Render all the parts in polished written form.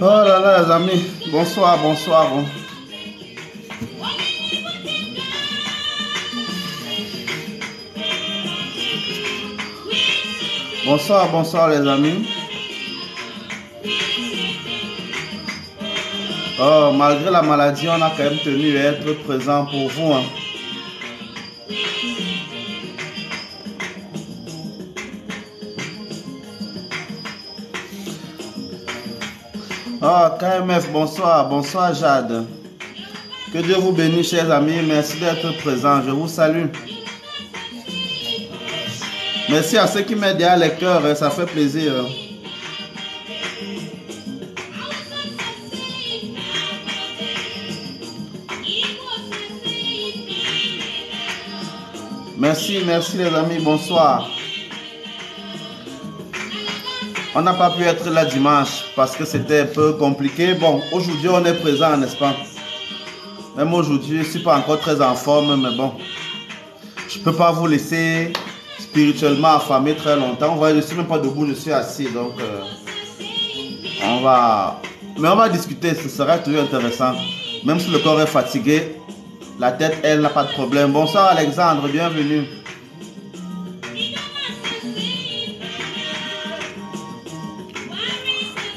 Oh là là, les amis, bonsoir, bonsoir. Bonsoir, bonsoir les amis. Oh, malgré la maladie, on a quand même tenu à être présent pour vous. Hein. Oh, KMF, bonsoir, bonsoir Jade. Que Dieu vous bénisse, chers amis. Merci d'être présents. Je vous salue. Merci à ceux qui m'aident derrière les cœurs, ça fait plaisir. Merci, merci les amis, bonsoir. On n'a pas pu être là dimanche parce que c'était un peu compliqué. Bon, aujourd'hui on est présent, n'est-ce pas? Même aujourd'hui, je ne suis pas encore très en forme, mais bon. Je ne peux pas vous laisser spirituellement affamé très longtemps. Vous voyez, je ne suis même pas debout, je suis assis. Donc, on va discuter, ce sera toujours intéressant. Même si le corps est fatigué, la tête, elle, n'a pas de problème. Bonsoir Alexandre, bienvenue.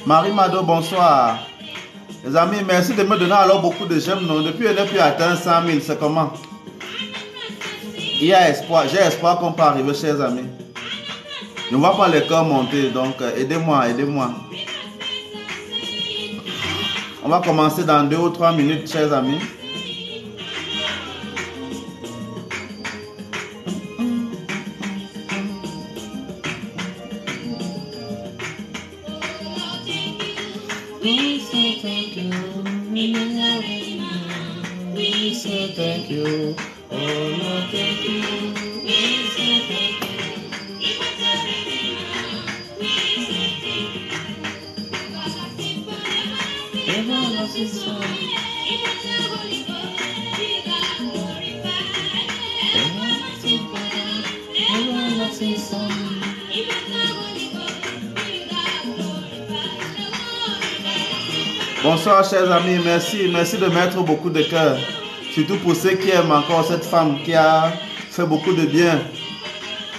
Marie Mado, bonsoir. Les amis, merci de me donner alors beaucoup de j'aime. Depuis, elle n'a plus atteint 100 000, c'est comment? Il y a espoir, j'ai espoir qu'on peut arriver, chers amis. Je ne vois pas les corps monter, donc aidez-moi, aidez-moi. On va commencer dans 2 ou 3 minutes, chers amis. Thank you. Oh Lord, thank you. We say thank you. Everlasting Son. Everlasting Son. Bonsoir chers amis, merci de mettre beaucoup de cœur. Surtout pour ceux qui aiment encore cette femme qui a fait beaucoup de bien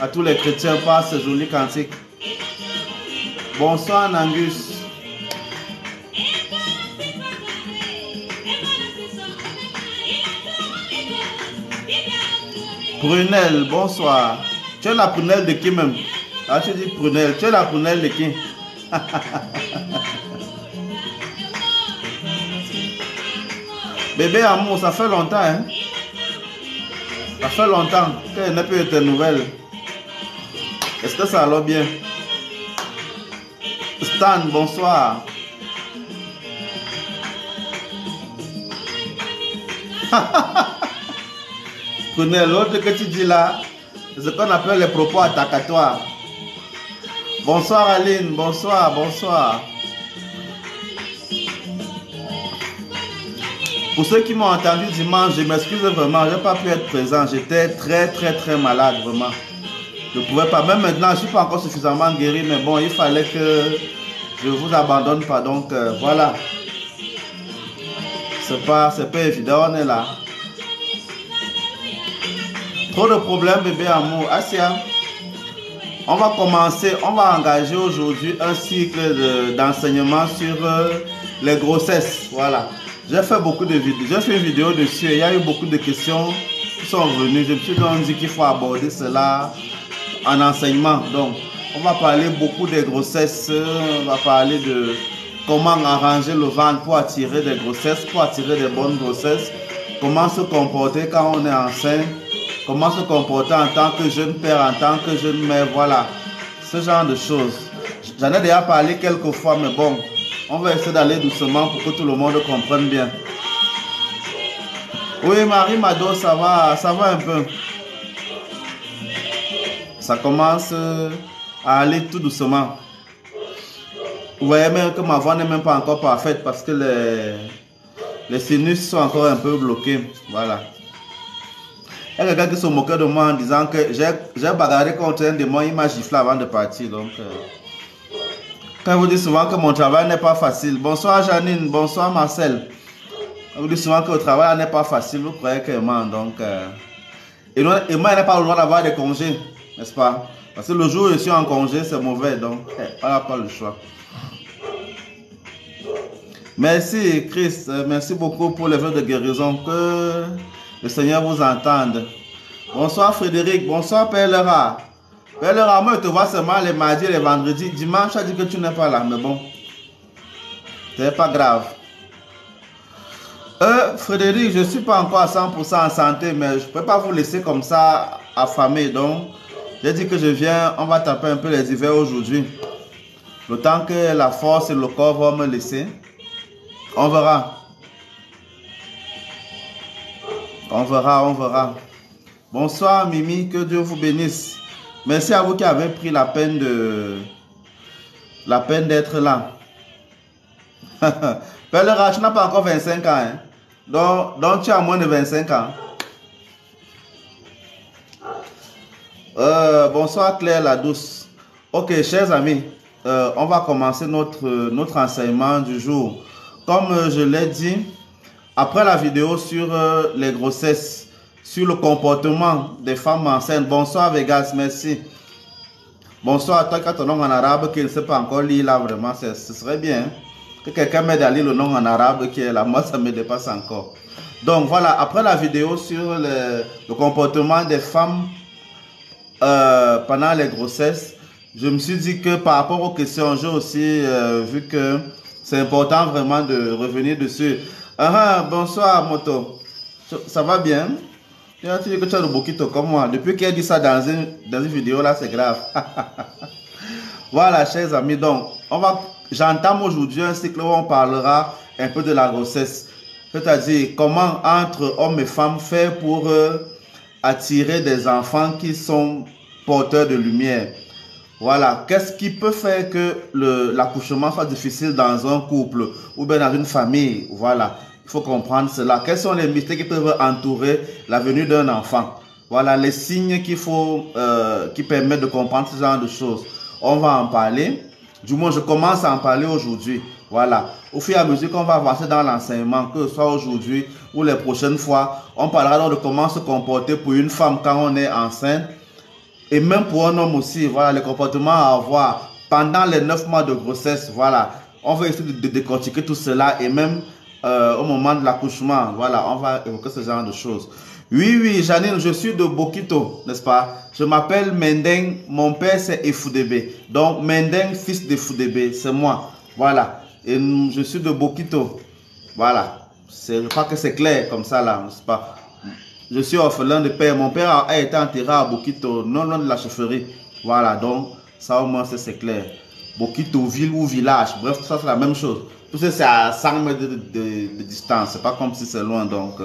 à tous les chrétiens par ces jolis cantiques. Bonsoir Nangus. Prunelle, bonsoir. Tu es la prunelle de qui même? Ah, tu dis prunelle. Tu es la prunelle de qui? Bébé amour, ça fait longtemps, hein? Ça fait longtemps qu'elle n'a plus été nouvelle. Est-ce que ça allait bien? Stan, bonsoir. Prenez l'autre que tu dis là, c'est ce qu'on appelle les propos attacatoires. Bonsoir Aline, bonsoir, bonsoir. Pour ceux qui m'ont entendu dimanche, je m'excuse vraiment, je n'ai pas pu être présent. J'étais très malade, vraiment. Je ne pouvais pas, même maintenant, je ne suis pas encore suffisamment guéri, mais bon, il fallait que je ne vous abandonne pas. Donc, voilà. C'est pas évident, on est là. Trop de problèmes, bébé amour. Asia, on va commencer, on va engager aujourd'hui un cycle d'enseignement sur les grossesses. Voilà. J'ai fait beaucoup de vidéos, j'ai fait une vidéo dessus et il y a eu beaucoup de questions qui sont venues. Je me suis donc dit qu'il faut aborder cela en enseignement. Donc, on va parler beaucoup des grossesses, on va parler de comment arranger le ventre pour attirer des grossesses, pour attirer des bonnes grossesses, comment se comporter quand on est enceinte, comment se comporter en tant que jeune père, en tant que jeune mère, voilà, ce genre de choses. J'en ai déjà parlé quelques fois, mais bon, on va essayer d'aller doucement pour que tout le monde comprenne bien. Oui, Marie Mado, ça va un peu. Ça commence à aller tout doucement. Vous voyez même que ma voix n'est même pas encore parfaite parce que les sinus sont encore un peu bloqués. Voilà. Il y a quelqu'un qui se moquait de moi en disant que j'ai bagarré contre un démon, il m'a giflé avant de partir. Donc, Quand vous dites souvent que mon travail n'est pas facile. Bonsoir Janine, bonsoir Marcel. On vous dit souvent que le travail n'est pas facile, vous croyez que moi, donc... Et moi, il n'a pas le droit d'avoir des congés, n'est-ce pas? Parce que le jour où je suis en congé, c'est mauvais, donc on n'a pas le choix. Merci Christ, merci beaucoup pour les vœux de guérison, que le Seigneur vous entende. Bonsoir Frédéric, bonsoir Père Lera. Père Lera, moi je te vois seulement les mardis et les vendredis. Dimanche, tu as dit que tu n'es pas là, mais bon, c'est pas grave. Frédéric, je ne suis pas encore à 100% en santé, mais je ne peux pas vous laisser comme ça affamé. Donc, j'ai dit que je viens, on va taper un peu les hivers aujourd'hui. Le temps que la force et le corps vont me laisser. On verra. On verra, on verra. Bonsoir Mimi, que Dieu vous bénisse. Merci à vous qui avez pris la peine d'être là. Père Lera, tu n'as pas encore 25 ans. Hein? Donc tu as moins de 25 ans. Bonsoir Claire la douce. Ok, chers amis, on va commencer notre enseignement du jour. Comme je l'ai dit, après la vidéo sur les grossesses, sur le comportement des femmes enceintes. Bonsoir Vegas, merci. Bonsoir, toi qui as ton nom en arabe qui ne sait pas encore lire là, vraiment, ce serait bien. Hein? Que quelqu'un m'aide à lire le nom en arabe qui est là, moi ça me dépasse encore. Donc voilà, après la vidéo sur le comportement des femmes pendant les grossesses, je me suis dit que par rapport aux questions, j'ai aussi vu que c'est important vraiment de revenir dessus. Bonsoir Moto, ça va bien? Tu dis que tu as le boquito comme moi. Depuis qu'elle dit ça dans une vidéo là, c'est grave. Voilà, chers amis, donc j'entame aujourd'hui un cycle où on parlera un peu de la grossesse. C'est-à-dire comment entre hommes et femmes faire pour attirer des enfants qui sont porteurs de lumière. Voilà, qu'est-ce qui peut faire que l'accouchement soit difficile dans un couple ou bien dans une famille. Voilà, il faut comprendre cela. Quels sont les mystères qui peuvent entourer la venue d'un enfant? Voilà, les signes qui permettent de comprendre ce genre de choses. On va en parler. Du moins, je commence à en parler aujourd'hui. Voilà. Au fur et à mesure qu'on va avancer dans l'enseignement, que ce soit aujourd'hui ou les prochaines fois, on parlera donc de comment se comporter pour une femme quand on est enceinte. Et même pour un homme aussi, voilà, les comportements à avoir pendant les 9 mois de grossesse. Voilà. On va essayer de décortiquer tout cela et même au moment de l'accouchement. Voilà, on va évoquer ce genre de choses. Oui, Janine, je suis de Bokito, n'est-ce pas? Je m'appelle Mendeng, mon père c'est Efudebe. Donc Mendeng, fils d'Efudebe, c'est moi. Voilà, et je suis de Bokito. Voilà, je crois que c'est clair comme ça là, n'est-ce pas? Je suis orphelin de père. Mon père a été enterré à Bokito, non loin de la chefferie. Voilà, donc ça au moins c'est clair. Bokito, ville ou village, bref, ça c'est la même chose. Tout ça c'est à 100 mètres de distance, c'est pas comme si c'est loin donc...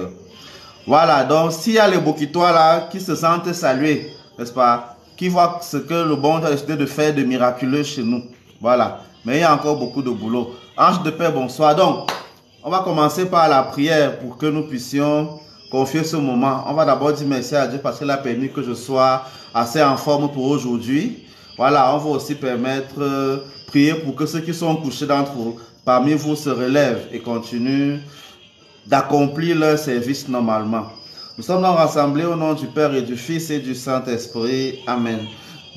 Voilà, donc s'il y a les Bokitois là qui se sentent salués, n'est-ce pas, qui voient ce que le bon Dieu a décidé de faire de miraculeux chez nous. Voilà, mais il y a encore beaucoup de boulot. Ange de paix, bonsoir. Donc, on va commencer par la prière pour que nous puissions confier ce moment. On va d'abord dire merci à Dieu parce qu'il a permis que je sois assez en forme pour aujourd'hui. Voilà, on va aussi prier pour que ceux qui sont couchés parmi vous se relèvent et continuent d'accomplir leur service normalement. Nous sommes donc rassemblés au nom du Père et du Fils et du Saint-Esprit. Amen.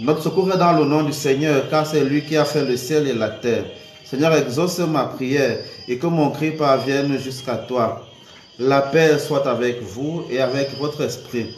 Notre secours est dans le nom du Seigneur, car c'est lui qui a fait le ciel et la terre. Seigneur, exauce ma prière et que mon cri parvienne jusqu'à toi. La paix soit avec vous et avec votre esprit.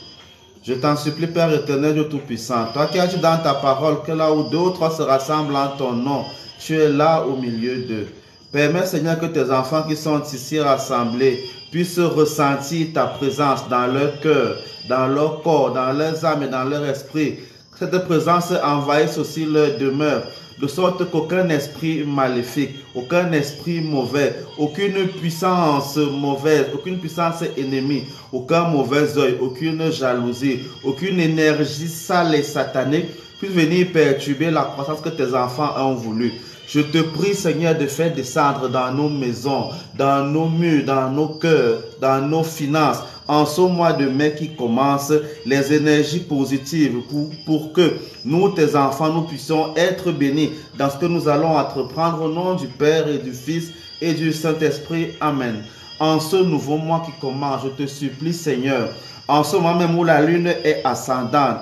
Je t'en supplie, Père éternel, Dieu Tout-Puissant, toi qui as dit dans ta parole que là où 2 ou 3 se rassemblent en ton nom, tu es là au milieu d'eux. Permets, Seigneur, que tes enfants qui sont ici rassemblés puissent ressentir ta présence dans leur cœur, dans leur corps, dans leurs âmes et dans leur esprit. Que cette présence envahisse aussi leur demeure, de sorte qu'aucun esprit maléfique, aucun esprit mauvais, aucune puissance mauvaise, aucune puissance ennemie, aucun mauvais œil, aucune jalousie, aucune énergie sale et satanique puisse venir perturber la croissance que tes enfants ont voulu. Je te prie, Seigneur, de faire descendre dans nos maisons, dans nos murs, dans nos cœurs, dans nos finances, en ce mois de mai qui commence, les énergies positives pour que nous, tes enfants, nous puissions être bénis dans ce que nous allons entreprendre au nom du Père et du Fils et du Saint-Esprit. Amen. En ce nouveau mois qui commence, je te supplie, Seigneur, en ce moment même où la lune est ascendante,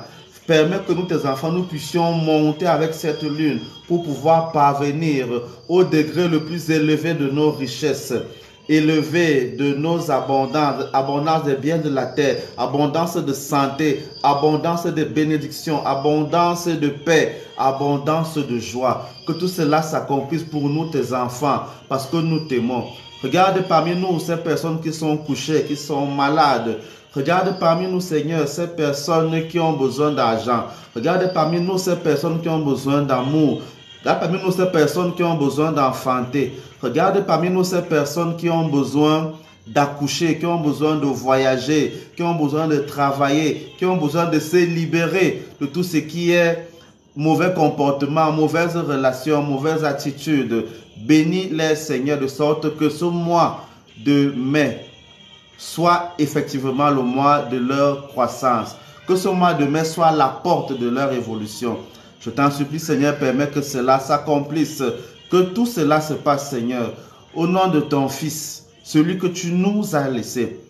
permets que nous, tes enfants, nous puissions monter avec cette lune pour pouvoir parvenir au degré le plus élevé de nos richesses, élevé de nos abondances, abondance des biens de la terre, abondance de santé, abondance de bénédictions, abondance de paix, abondance de joie. Que tout cela s'accomplisse pour nous, tes enfants, parce que nous t'aimons. Regarde parmi nous ces personnes qui sont couchées, qui sont malades. Regarde parmi nous, Seigneur, ces personnes qui ont besoin d'argent. Regarde parmi nous ces personnes qui ont besoin d'amour. Regarde parmi nous ces personnes qui ont besoin d'enfanter. Regarde parmi nous ces personnes qui ont besoin d'accoucher, qui ont besoin de voyager, qui ont besoin de travailler, qui ont besoin de se libérer de tout ce qui est mauvais comportement, mauvaise relation, mauvaise attitude. Bénis-les, Seigneur, de sorte que ce mois de mai soit effectivement le mois de leur croissance. Que ce mois de mai soit la porte de leur évolution. Je t'en supplie, Seigneur, permets que cela s'accomplisse. Que tout cela se passe, Seigneur, au nom de ton Fils, celui que tu nous as laissé.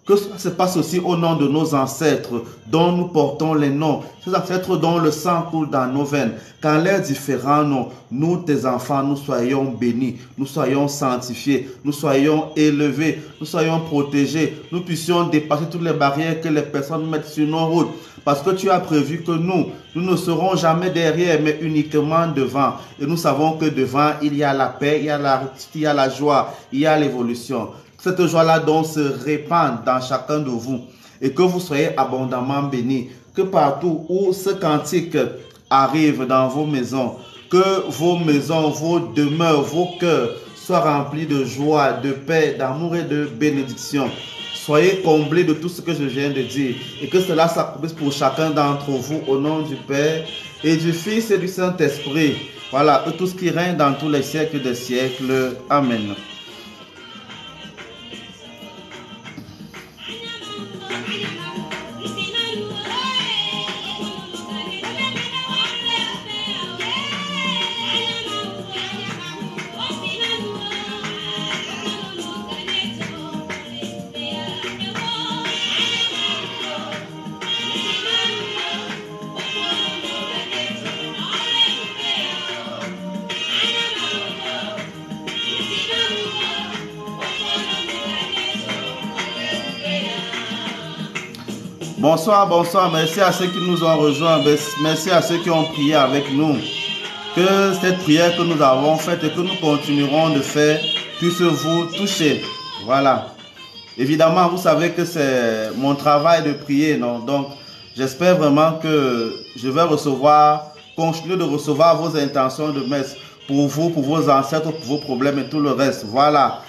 Que cela se passe aussi au nom de nos ancêtres, dont nous portons les noms. Ces ancêtres dont le sang coule dans nos veines. Qu'en leurs différents noms, nous, tes enfants, nous soyons bénis, nous soyons sanctifiés, nous soyons élevés, nous soyons protégés. Nous puissions dépasser toutes les barrières que les personnes mettent sur nos routes. Parce que tu as prévu que nous ne serons jamais derrière, mais uniquement devant. Et nous savons que devant, il y a la paix, il y a la joie, il y a l'évolution. Cette joie-là donc se répand dans chacun de vous et que vous soyez abondamment bénis. Que partout où ce cantique arrive dans vos maisons, que vos maisons, vos demeures, vos cœurs soient remplis de joie, de paix, d'amour et de bénédiction. Soyez comblés de tout ce que je viens de dire et que cela s'accomplisse pour chacun d'entre vous au nom du Père et du Fils et du Saint-Esprit. Voilà, tout ce qui règne dans tous les siècles des siècles. Amen. Bonsoir, bonsoir. Merci à ceux qui nous ont rejoints. Merci à ceux qui ont prié avec nous. Que cette prière que nous avons faite et que nous continuerons de faire puisse vous toucher. Voilà. Évidemment, vous savez que c'est mon travail de prier, non? Donc, j'espère vraiment que je vais continuer de recevoir vos intentions de messe pour vous, pour vos ancêtres, pour vos problèmes et tout le reste. Voilà.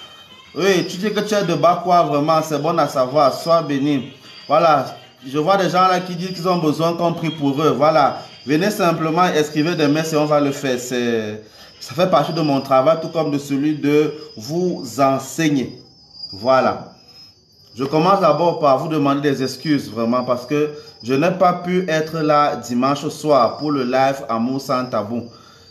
Oui, tu dis que tu es de bas quoi, vraiment, c'est bon à savoir. Sois béni. Voilà. Je vois des gens là qui disent qu'ils ont besoin qu'on prie pour eux. Voilà. Venez simplement écrire des messes et on va le faire. Ça fait partie de mon travail, tout comme de celui de vous enseigner. Voilà. Je commence d'abord par vous demander des excuses, vraiment, parce que je n'ai pas pu être là dimanche soir pour le live Amour sans tabou.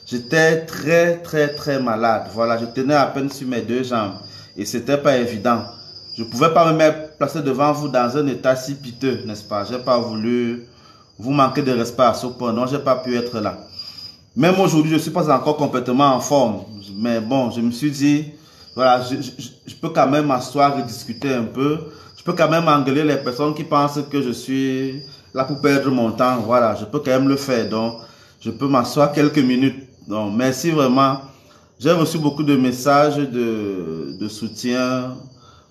J'étais très malade. Voilà, je tenais à peine sur mes deux jambes et c'était pas évident. Je ne pouvais pas me placer devant vous dans un état si piteux, n'est-ce pas? Je n'ai pas voulu vous manquer de respect à ce point, donc je n'ai pas pu être là. Même aujourd'hui, je ne suis pas encore complètement en forme. Mais bon, je me suis dit, voilà, je peux quand même m'asseoir et discuter un peu. Je peux quand même engueuler les personnes qui pensent que je suis là pour perdre mon temps. Voilà, je peux quand même le faire. Donc, je peux m'asseoir quelques minutes. Donc, merci vraiment. J'ai reçu beaucoup de messages de soutien.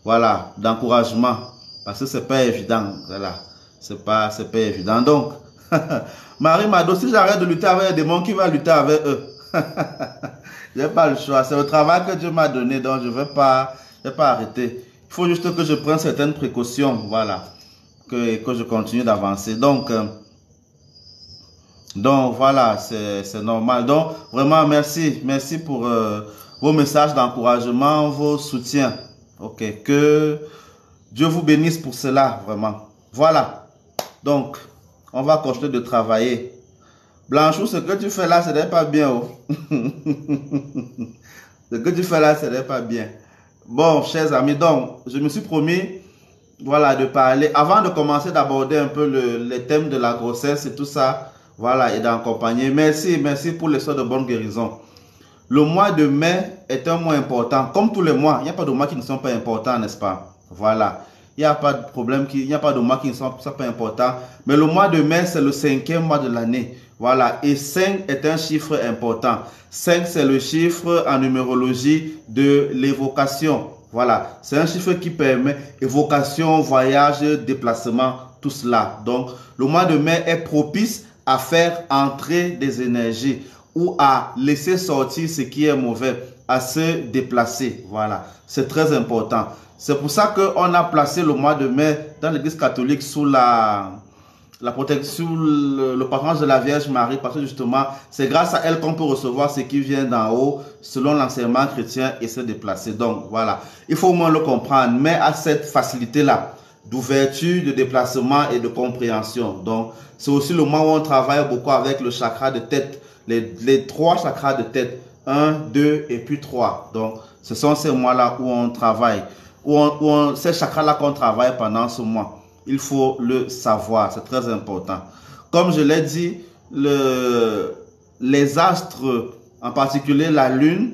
Voilà, d'encouragement, parce que c'est pas évident, voilà, c'est pas évident. Donc, Marie Mado, si j'arrête de lutter avec les démons, qui va lutter avec eux? J'ai pas le choix, c'est le travail que Dieu m'a donné, donc je vais pas arrêter. Il faut juste que je prenne certaines précautions, voilà, que je continue d'avancer. Donc voilà, c'est normal. Donc, vraiment, merci pour vos messages d'encouragement, vos soutiens. Ok, que Dieu vous bénisse pour cela, vraiment. Voilà. Donc, on va continuer de travailler. Blanchou, ce que tu fais là, ce n'est pas bien. Oh. Ce que tu fais là, ce n'est pas bien. Bon, chers amis, donc, je me suis promis, voilà, de parler, avant de commencer d'aborder un peu les thèmes de la grossesse et tout ça, voilà, et d'accompagner. Merci pour les soins de bonne guérison. Le mois de mai est un mois important. Comme tous les mois, il n'y a pas de mois qui ne sont pas importants, n'est-ce pas? Voilà. Il n'y a pas de problème, il n'y a pas de mois qui ne sont pas importants. Mais le mois de mai, c'est le 5e mois de l'année. Voilà. Et 5 est un chiffre important. 5, c'est le chiffre en numérologie de l'évocation. Voilà. C'est un chiffre qui permet évocation, voyage, déplacement, tout cela. Donc, le mois de mai est propice à faire entrer des énergies ou à laisser sortir ce qui est mauvais, à se déplacer. Voilà. C'est très important. C'est pour ça qu'on a placé le mois de mai dans l'église catholique sous la protection, sous le patronage de la Vierge Marie, parce que justement, c'est grâce à elle qu'on peut recevoir ce qui vient d'en haut, selon l'enseignement chrétien, et se déplacer. Donc, voilà. Il faut au moins le comprendre, mais à cette facilité-là, d'ouverture, de déplacement et de compréhension. Donc, c'est aussi le mois où on travaille beaucoup avec le chakra de tête, les 3 chakras de tête, 1, 2 et puis 3. Donc, ce sont ces mois-là où on travaille. Ces chakras-là qu'on travaille pendant ce mois. Il faut le savoir, c'est très important. Comme je l'ai dit, les astres, en particulier la lune,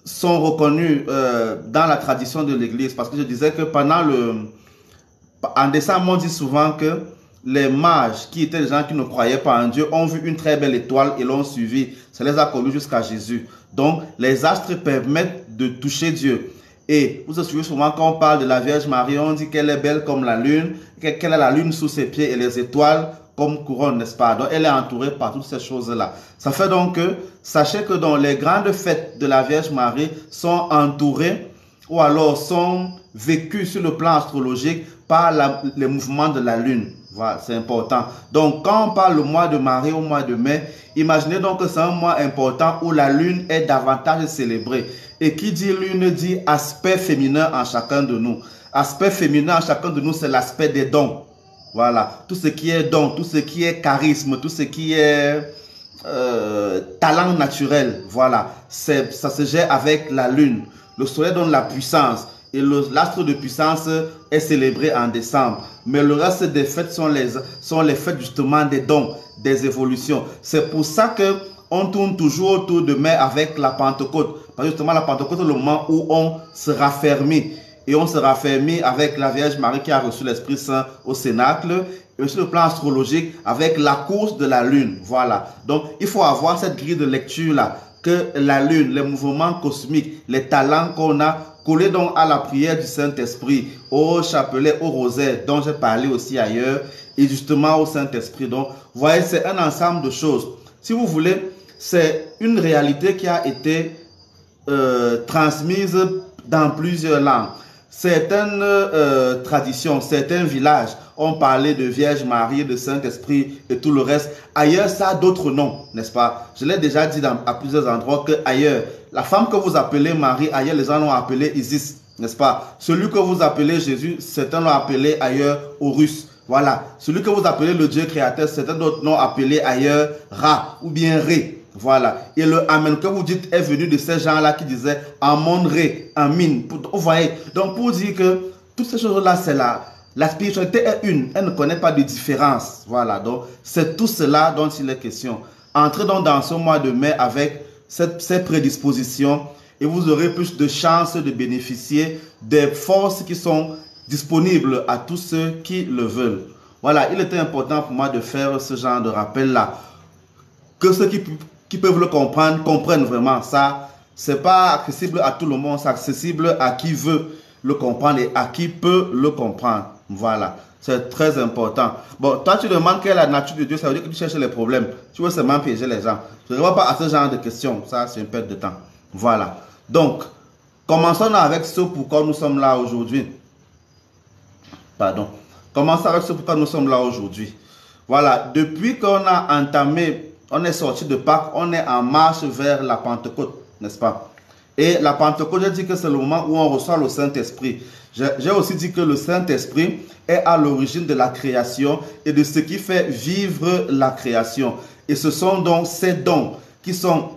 sont reconnus dans la tradition de l'église. Parce que je disais que en décembre, on dit souvent que les mages, qui étaient des gens qui ne croyaient pas en Dieu, ont vu une très belle étoile et l'ont suivi. Ça les a conduits jusqu'à Jésus. Donc, les astres permettent de toucher Dieu. Et vous savez souvent quand on parle de la Vierge Marie, on dit qu'elle est belle comme la lune, qu'elle a la lune sous ses pieds et les étoiles comme couronne, n'est-ce pas? Donc elle est entourée par toutes ces choses-là. Ça fait donc que, sachez que dans les grandes fêtes de la Vierge Marie sont entourées ou alors sont vécues sur le plan astrologique par les mouvements de la lune. Voilà, c'est important. Donc quand on parle le mois de Marie au mois de mai, imaginez donc que c'est un mois important où la lune est davantage célébrée. Et qui dit lune dit aspect féminin en chacun de nous. Aspect féminin en chacun de nous, c'est l'aspect des dons. Voilà. Tout ce qui est don, tout ce qui est charisme, tout ce qui est talent naturel. Voilà. Ça se gère avec la lune. Le soleil donne la puissance. Et l'astre de puissance est célébré en décembre. Mais le reste des fêtes sont les fêtes justement des dons, des évolutions. C'est pour ça que on tourne toujours autour de mai avec la Pentecôte. Parce que justement, la Pentecôte est le moment où on se raffermit. Et on se raffermit avec la Vierge Marie qui a reçu l'Esprit Saint au Cénacle. Et sur le plan astrologique, avec la course de la Lune. Voilà. Donc, il faut avoir cette grille de lecture-là. Que la Lune, les mouvements cosmiques, les talents qu'on a, collés donc à la prière du Saint-Esprit, au chapelet, au rosaire, dont j'ai parlé aussi ailleurs, et justement au Saint-Esprit. Donc, vous voyez, c'est un ensemble de choses. Si vous voulez, c'est une réalité qui a été transmise dans plusieurs langues. Certaines traditions, certains villages ont parlé de Vierge Marie, de Saint-Esprit et tout le reste. Ailleurs, ça a d'autres noms, n'est-ce pas? Je l'ai déjà dit à plusieurs endroits que ailleurs, la femme que vous appelez Marie, ailleurs, les gens l'ont appelée Isis, n'est-ce pas? Celui que vous appelez Jésus, certains l'ont appelé ailleurs Horus. Voilà. Celui que vous appelez le Dieu créateur, certains d'autres l'ont appelé ailleurs Ra ou bien Ré. Voilà. Et le Amen que vous dites est venu de ces gens-là qui disaient Amon-Ré, Amin. Vous voyez. Donc pour dire que toutes ces choses-là, c'est là. La spiritualité est une. Elle ne connaît pas de différence. Voilà. Donc c'est tout cela dont il est question. Entrez donc dans ce mois de mai avec ces prédispositions et vous aurez plus de chances de bénéficier des forces qui sont disponibles à tous ceux qui le veulent. Voilà. Il était important pour moi de faire ce genre de rappel-là. Que ceux qui peuvent le comprendre, comprennent vraiment ça. C'est pas accessible à tout le monde, c'est accessible à qui veut le comprendre et à qui peut le comprendre. Voilà, c'est très important. Bon, toi tu demandes quelle est la nature de Dieu, ça veut dire que tu cherches les problèmes. Tu veux seulement piéger les gens. Je ne réponds pas à ce genre de questions, ça c'est une perte de temps. Voilà, donc, commençons avec ce pourquoi nous sommes là aujourd'hui. Pardon. Commençons avec ce pourquoi nous sommes là aujourd'hui. Voilà, depuis qu'on a entamé, on est sorti de Pâques, on est en marche vers la Pentecôte, n'est-ce pas? Et la Pentecôte, j'ai dit que c'est le moment où on reçoit le Saint-Esprit. J'ai aussi dit que le Saint-Esprit est à l'origine de la création et de ce qui fait vivre la création. Et ce sont donc ces dons qui sont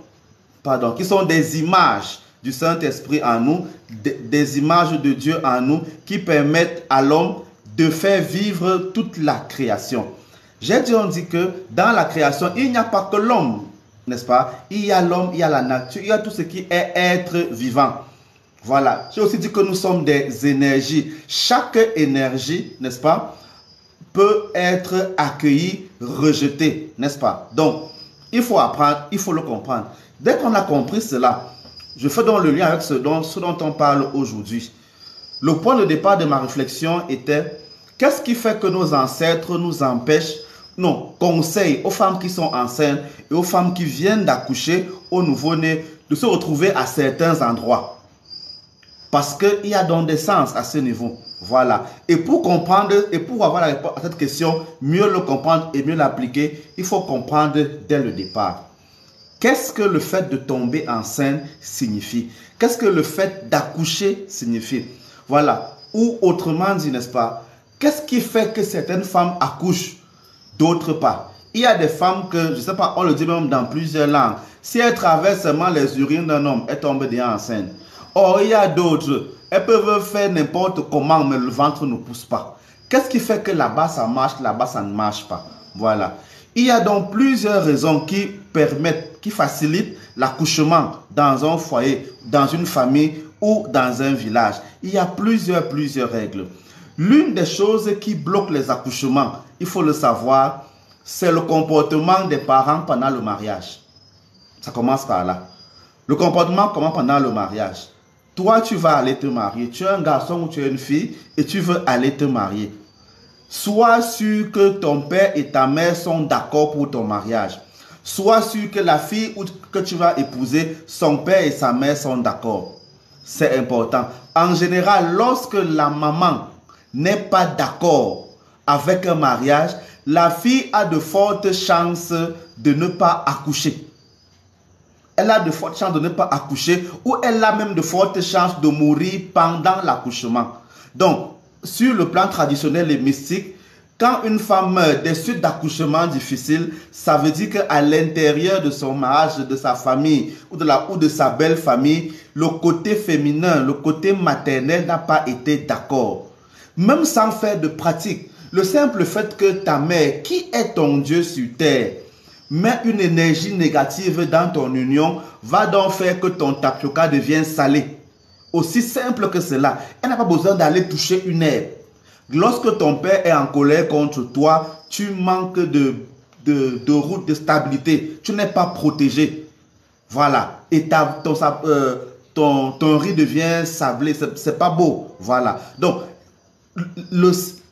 des images du Saint-Esprit en nous, des images de Dieu en nous qui permettent à l'homme de faire vivre toute la création. On dit que dans la création, il n'y a pas que l'homme, n'est-ce pas? Il y a l'homme, il y a la nature, il y a tout ce qui est être vivant. Voilà. J'ai aussi dit que nous sommes des énergies. Chaque énergie, n'est-ce pas, peut être accueillie, rejetée, n'est-ce pas? Donc, il faut apprendre, il faut le comprendre. Dès qu'on a compris cela, je fais donc le lien avec ce dont on parle aujourd'hui. Le point de départ de ma réflexion était, qu'est-ce qui fait que nos ancêtres nous empêchent, non, conseillent aux femmes qui sont enceintes et aux femmes qui viennent d'accoucher, aux nouveau-nés, de se retrouver à certains endroits? Parce qu'il y a donc des sens à ce niveau. Voilà. Et pour comprendre, et pour avoir la réponse à cette question, mieux le comprendre et mieux l'appliquer, il faut comprendre dès le départ. Qu'est-ce que le fait de tomber enceinte signifie? Qu'est-ce que le fait d'accoucher signifie? Voilà. Ou autrement dit, n'est-ce pas? Qu'est-ce qui fait que certaines femmes accouchent, d'autres pas? Il y a des femmes que, je ne sais pas, on le dit même dans plusieurs langues. Si elles traversent seulement les urines d'un homme, elles tombent déjà enceintes. Or, il y a d'autres, elles peuvent faire n'importe comment, mais le ventre ne pousse pas. Qu'est-ce qui fait que là-bas ça marche, là-bas ça ne marche pas? Voilà. Il y a donc plusieurs raisons qui permettent, qui facilitent l'accouchement dans un foyer, dans une famille ou dans un village. Il y a plusieurs règles. L'une des choses qui bloque les accouchements, il faut le savoir, c'est le comportement des parents pendant le mariage. Ça commence par là. Le comportement commence pendant le mariage. Toi, tu vas aller te marier. Tu es un garçon ou tu es une fille et tu veux aller te marier. Sois sûr que ton père et ta mère sont d'accord pour ton mariage. Sois sûr que la fille que tu vas épouser, son père et sa mère sont d'accord. C'est important. En général, lorsque la maman n'est pas d'accord avec un mariage, la fille a de fortes chances de ne pas accoucher. Elle a de fortes chances de ne pas accoucher ou elle a même de fortes chances de mourir pendant l'accouchement. Donc, sur le plan traditionnel et mystique, quand une femme meurt des suites d'accouchement difficiles, ça veut dire qu'à l'intérieur de son mariage, de sa famille ou de sa belle famille, le côté féminin, le côté maternel n'a pas été d'accord. Même sans faire de pratique, le simple fait que ta mère, qui est ton Dieu sur terre, met une énergie négative dans ton union, va donc faire que ton tapioca devienne salé. Aussi simple que cela. Elle n'a pas besoin d'aller toucher une herbe. Lorsque ton père est en colère contre toi, tu manques de route de stabilité. Tu n'es pas protégé. Voilà. Et ton riz devient sablé. C'est pas beau. Voilà. Donc,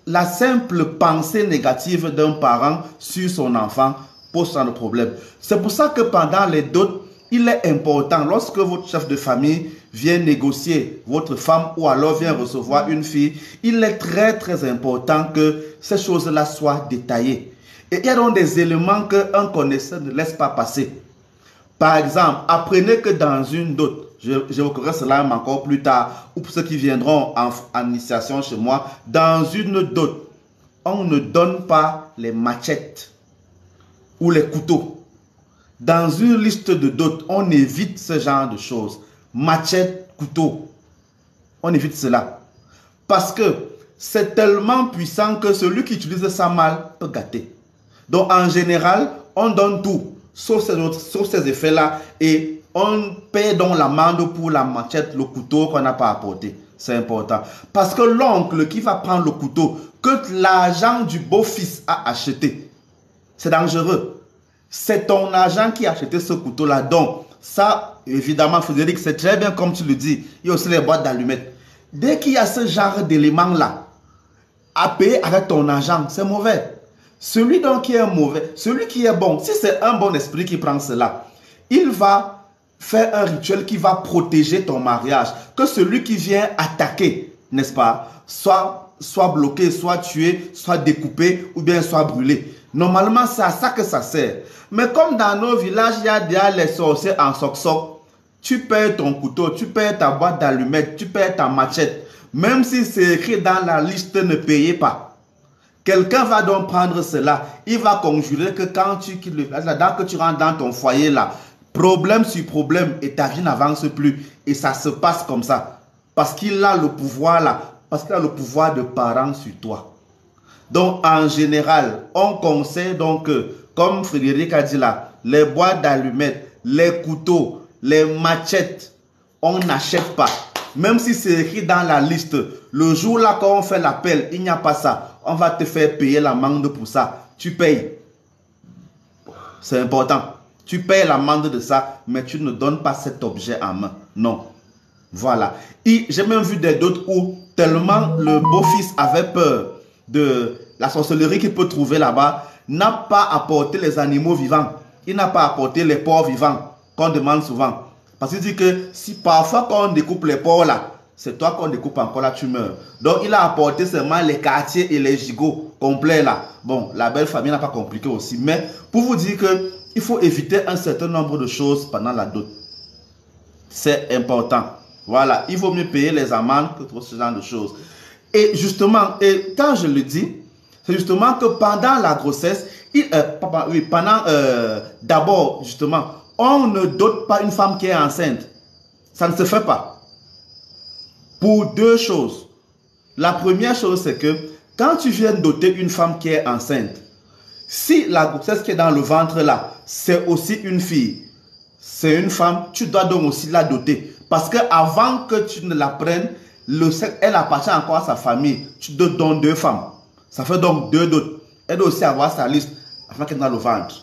la simple pensée négative d'un parent sur son enfant pose tant de problèmes. C'est pour ça que pendant les dots, il est important, lorsque votre chef de famille vient négocier votre femme ou alors vient recevoir une fille, il est très important que ces choses-là soient détaillées. Et il y a donc des éléments qu'un connaisseur ne laisse pas passer. Par exemple, apprenez que dans une dot, j'évoquerai cela encore plus tard, ou pour ceux qui viendront en initiation chez moi, dans une dot, on ne donne pas les machettes ou les couteaux. Dans une liste de dot, on évite ce genre de choses. Machette, couteau, on évite cela. Parce que c'est tellement puissant que celui qui utilise ça mal peut gâter. Donc en général, on donne tout, sauf ces effets-là, et on paie donc l'amende pour la machette, le couteau qu'on n'a pas apporté. C'est important. Parce que l'oncle qui va prendre le couteau, que l'argent du beau-fils a acheté, c'est dangereux. C'est ton agent qui a acheté ce couteau-là. Donc, ça, évidemment, Frédéric, c'est très bien comme tu le dis. Il y a aussi les boîtes d'allumettes. Dès qu'il y a ce genre d'éléments-là, à payer avec ton argent, c'est mauvais. Celui donc qui est mauvais, celui qui est bon, si c'est un bon esprit qui prend cela, il va faire un rituel qui va protéger ton mariage. Que celui qui vient attaquer, n'est-ce pas, soit bloqué, soit tué, soit découpé ou bien soit brûlé. Normalement, c'est à ça que ça sert. Mais comme dans nos villages, il y a déjà les sorciers en soc-soc, Tu perds ton couteau, tu perds ta boîte d'allumettes, tu perds ta machette. Même si c'est écrit dans la liste, ne payez pas. Quelqu'un va donc prendre cela. Il va conjurer que quand tu quittes le village, là, que tu rentres dans ton foyer là, problème sur problème et ta vie n'avance plus. Et ça se passe comme ça. Parce qu'il a le pouvoir là. Parce qu'il a le pouvoir de parent sur toi. Donc en général, on conseille donc, comme Frédéric a dit là, les boîtes d'allumettes, les couteaux, les machettes, on n'achète pas. Même si c'est écrit dans la liste, le jour là quand on fait l'appel, il n'y a pas ça. On va te faire payer l'amende pour ça. Tu payes. C'est important. Tu payes l'amende de ça, mais tu ne donnes pas cet objet en main. Non. Voilà. J'ai même vu des d'autres où tellement le beau-fils avait peur de la sorcellerie qu'il peut trouver là-bas, n'a pas apporté les animaux vivants. Il n'a pas apporté les porcs vivants qu'on demande souvent. Parce qu'il dit que si parfois quand on découpe les porcs là, c'est toi qu'on découpe encore là, tu meurs. Donc il a apporté seulement les quartiers et les gigots complets là. Bon, la belle famille n'a pas compliqué aussi. Mais pour vous dire que il faut éviter un certain nombre de choses pendant la dot. C'est important. Voilà, il vaut mieux payer les amendes que tout ce genre de choses. Et justement, et quand je le dis, c'est justement que pendant la grossesse, d'abord, justement, on ne dote pas une femme qui est enceinte. Ça ne se fait pas. Pour deux choses. La première chose, c'est que quand tu viens doter une femme qui est enceinte, si la grossesse qui est dans le ventre là, c'est aussi une fille, c'est une femme, tu dois donc aussi la doter. Parce que avant que tu ne la prennes, elle appartient encore à sa famille. Tu te donnes deux femmes. Ça fait donc deux dots. Elle doit aussi avoir sa liste afin qu'elle soit dans le ventre.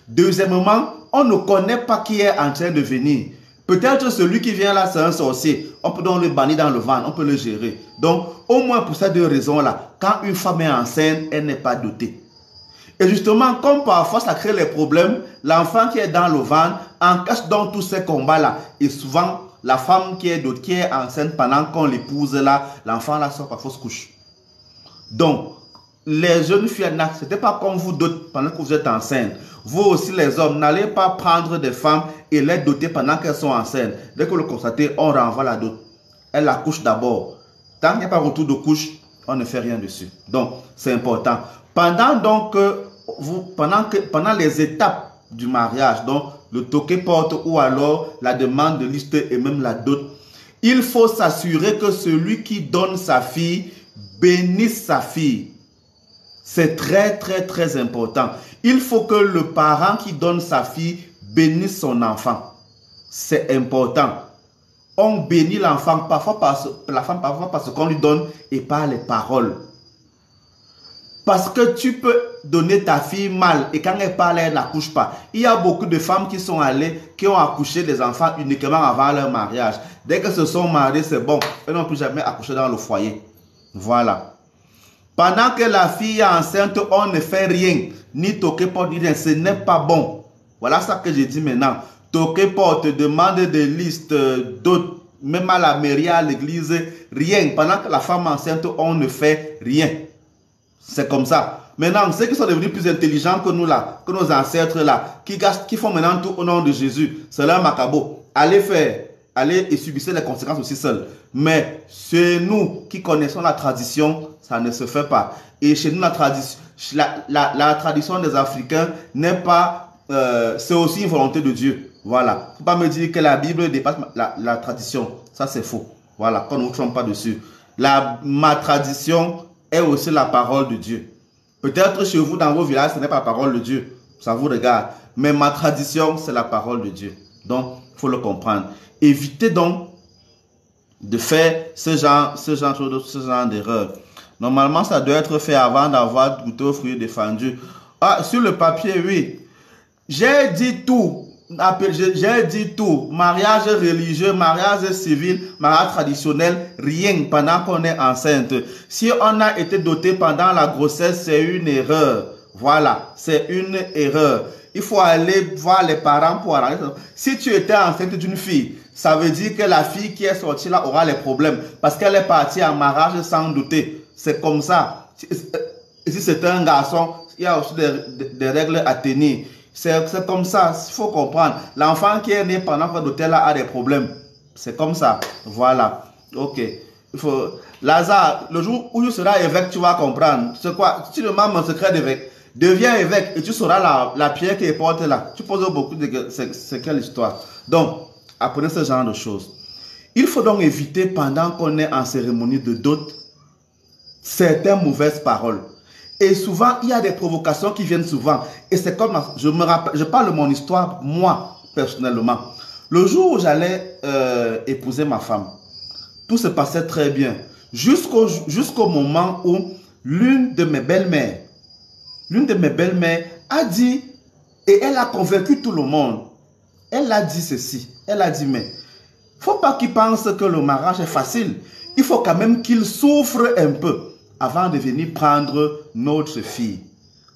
Deuxièmement, on ne connaît pas qui est en train de venir. Peut-être celui qui vient là, c'est un sorcier. On peut donc le bannir dans le ventre, on peut le gérer. Donc, au moins pour ces deux raisons-là, quand une femme est enceinte, elle n'est pas dotée. Et justement, comme parfois ça crée les problèmes, l'enfant qui est dans le ventre encaisse donc tous ces combats-là. Et souvent, la femme qui est enceinte pendant qu'on l'épouse là, l'enfant là sort par fausse couche. Donc, les jeunes filles, ce n'était pas comme vous doter pendant que vous êtes enceinte. Vous aussi les hommes, n'allez pas prendre des femmes et les doter pendant qu'elles sont enceintes. Dès que vous le constatez, on renvoie la dot. Elle la couche d'abord. Tant qu'il n'y a pas retour de couche, on ne fait rien dessus. Donc, c'est important. Pendant donc, pendant les étapes du mariage, donc le toqué porte ou alors la demande de liste et même la dot, il faut s'assurer que celui qui donne sa fille bénisse sa fille. C'est très très très important. Il faut que le parent qui donne sa fille bénisse son enfant. C'est important. On bénit l'enfant parfois parce qu'on lui donne et par les paroles. Parce que tu peux donner ta fille mal et quand elle parle, elle n'accouche pas. Il y a beaucoup de femmes qui sont allées, qui ont accouché des enfants uniquement avant leur mariage. Dès qu'elles se sont mariées, c'est bon. Elles n'ont plus jamais accouché dans le foyer. Voilà. Pendant que la fille est enceinte, on ne fait rien. Ni toquer porte, ni rien. Ce n'est pas bon. Voilà ça que je dis maintenant. Toquer porte, demande des listes d'autres, même à la mairie, à l'église, rien. Pendant que la femme est enceinte, on ne fait rien. C'est comme ça. Maintenant, ceux qui sont devenus plus intelligents que nous là, que nos ancêtres là, qui font maintenant tout au nom de Jésus, c'est leur macabo. Allez et subissez les conséquences aussi seuls. Mais chez nous qui connaissons la tradition, ça ne se fait pas. Et chez nous, la tradition des Africains n'est pas, c'est aussi une volonté de Dieu. Voilà. Il ne faut pas me dire que la Bible dépasse la tradition. Ça, c'est faux. Voilà. Qu'on ne nous trompe pas dessus. Ma tradition est aussi la parole de Dieu. Peut-être chez vous, dans vos villages, ce n'est pas la parole de Dieu. Ça vous regarde. Mais ma tradition, c'est la parole de Dieu. Donc, il faut le comprendre. Évitez donc de faire ce genre d'erreur. Normalement, ça doit être fait avant d'avoir goûté aux fruits défendus. Ah, sur le papier, oui. J'ai dit tout. J'ai dit tout. Mariage religieux, mariage civil, mariage traditionnel, rien pendant qu'on est enceinte. Si on a été doté pendant la grossesse, c'est une erreur. Voilà, c'est une erreur. Il faut aller voir les parents pour arranger ça. Si tu étais enceinte d'une fille, ça veut dire que la fille qui est sortie là aura les problèmes. Parce qu'elle est partie en mariage sans douter. C'est comme ça. Si c'est un garçon, il y a aussi des règles à tenir. C'est comme ça, il faut comprendre. L'enfant qui est né pendant que l'hôtel a des problèmes. C'est comme ça. Voilà. Ok. Il faut... Lazare, le jour où tu seras évêque, tu vas comprendre. C'est quoi? Si tu demandes mon secret d'évêque, deviens évêque et tu sauras la pierre qui est portée là. Tu poses beaucoup de... C'est quelle histoire? Donc, apprenez ce genre de choses. Il faut donc éviter, pendant qu'on est en cérémonie de dot, certaines mauvaises paroles. Et souvent, il y a des provocations qui viennent souvent. Et c'est comme, je parle de mon histoire, moi, personnellement. Le jour où j'allais épouser ma femme, tout se passait très bien. Jusqu'au moment où l'une de mes belles-mères a dit, et elle a convaincu tout le monde. Elle a dit ceci. Elle a dit, mais faut pas qu'ils pensent que le mariage est facile. Il faut quand même qu'ils souffrent un peu avant de venir prendre notre fille.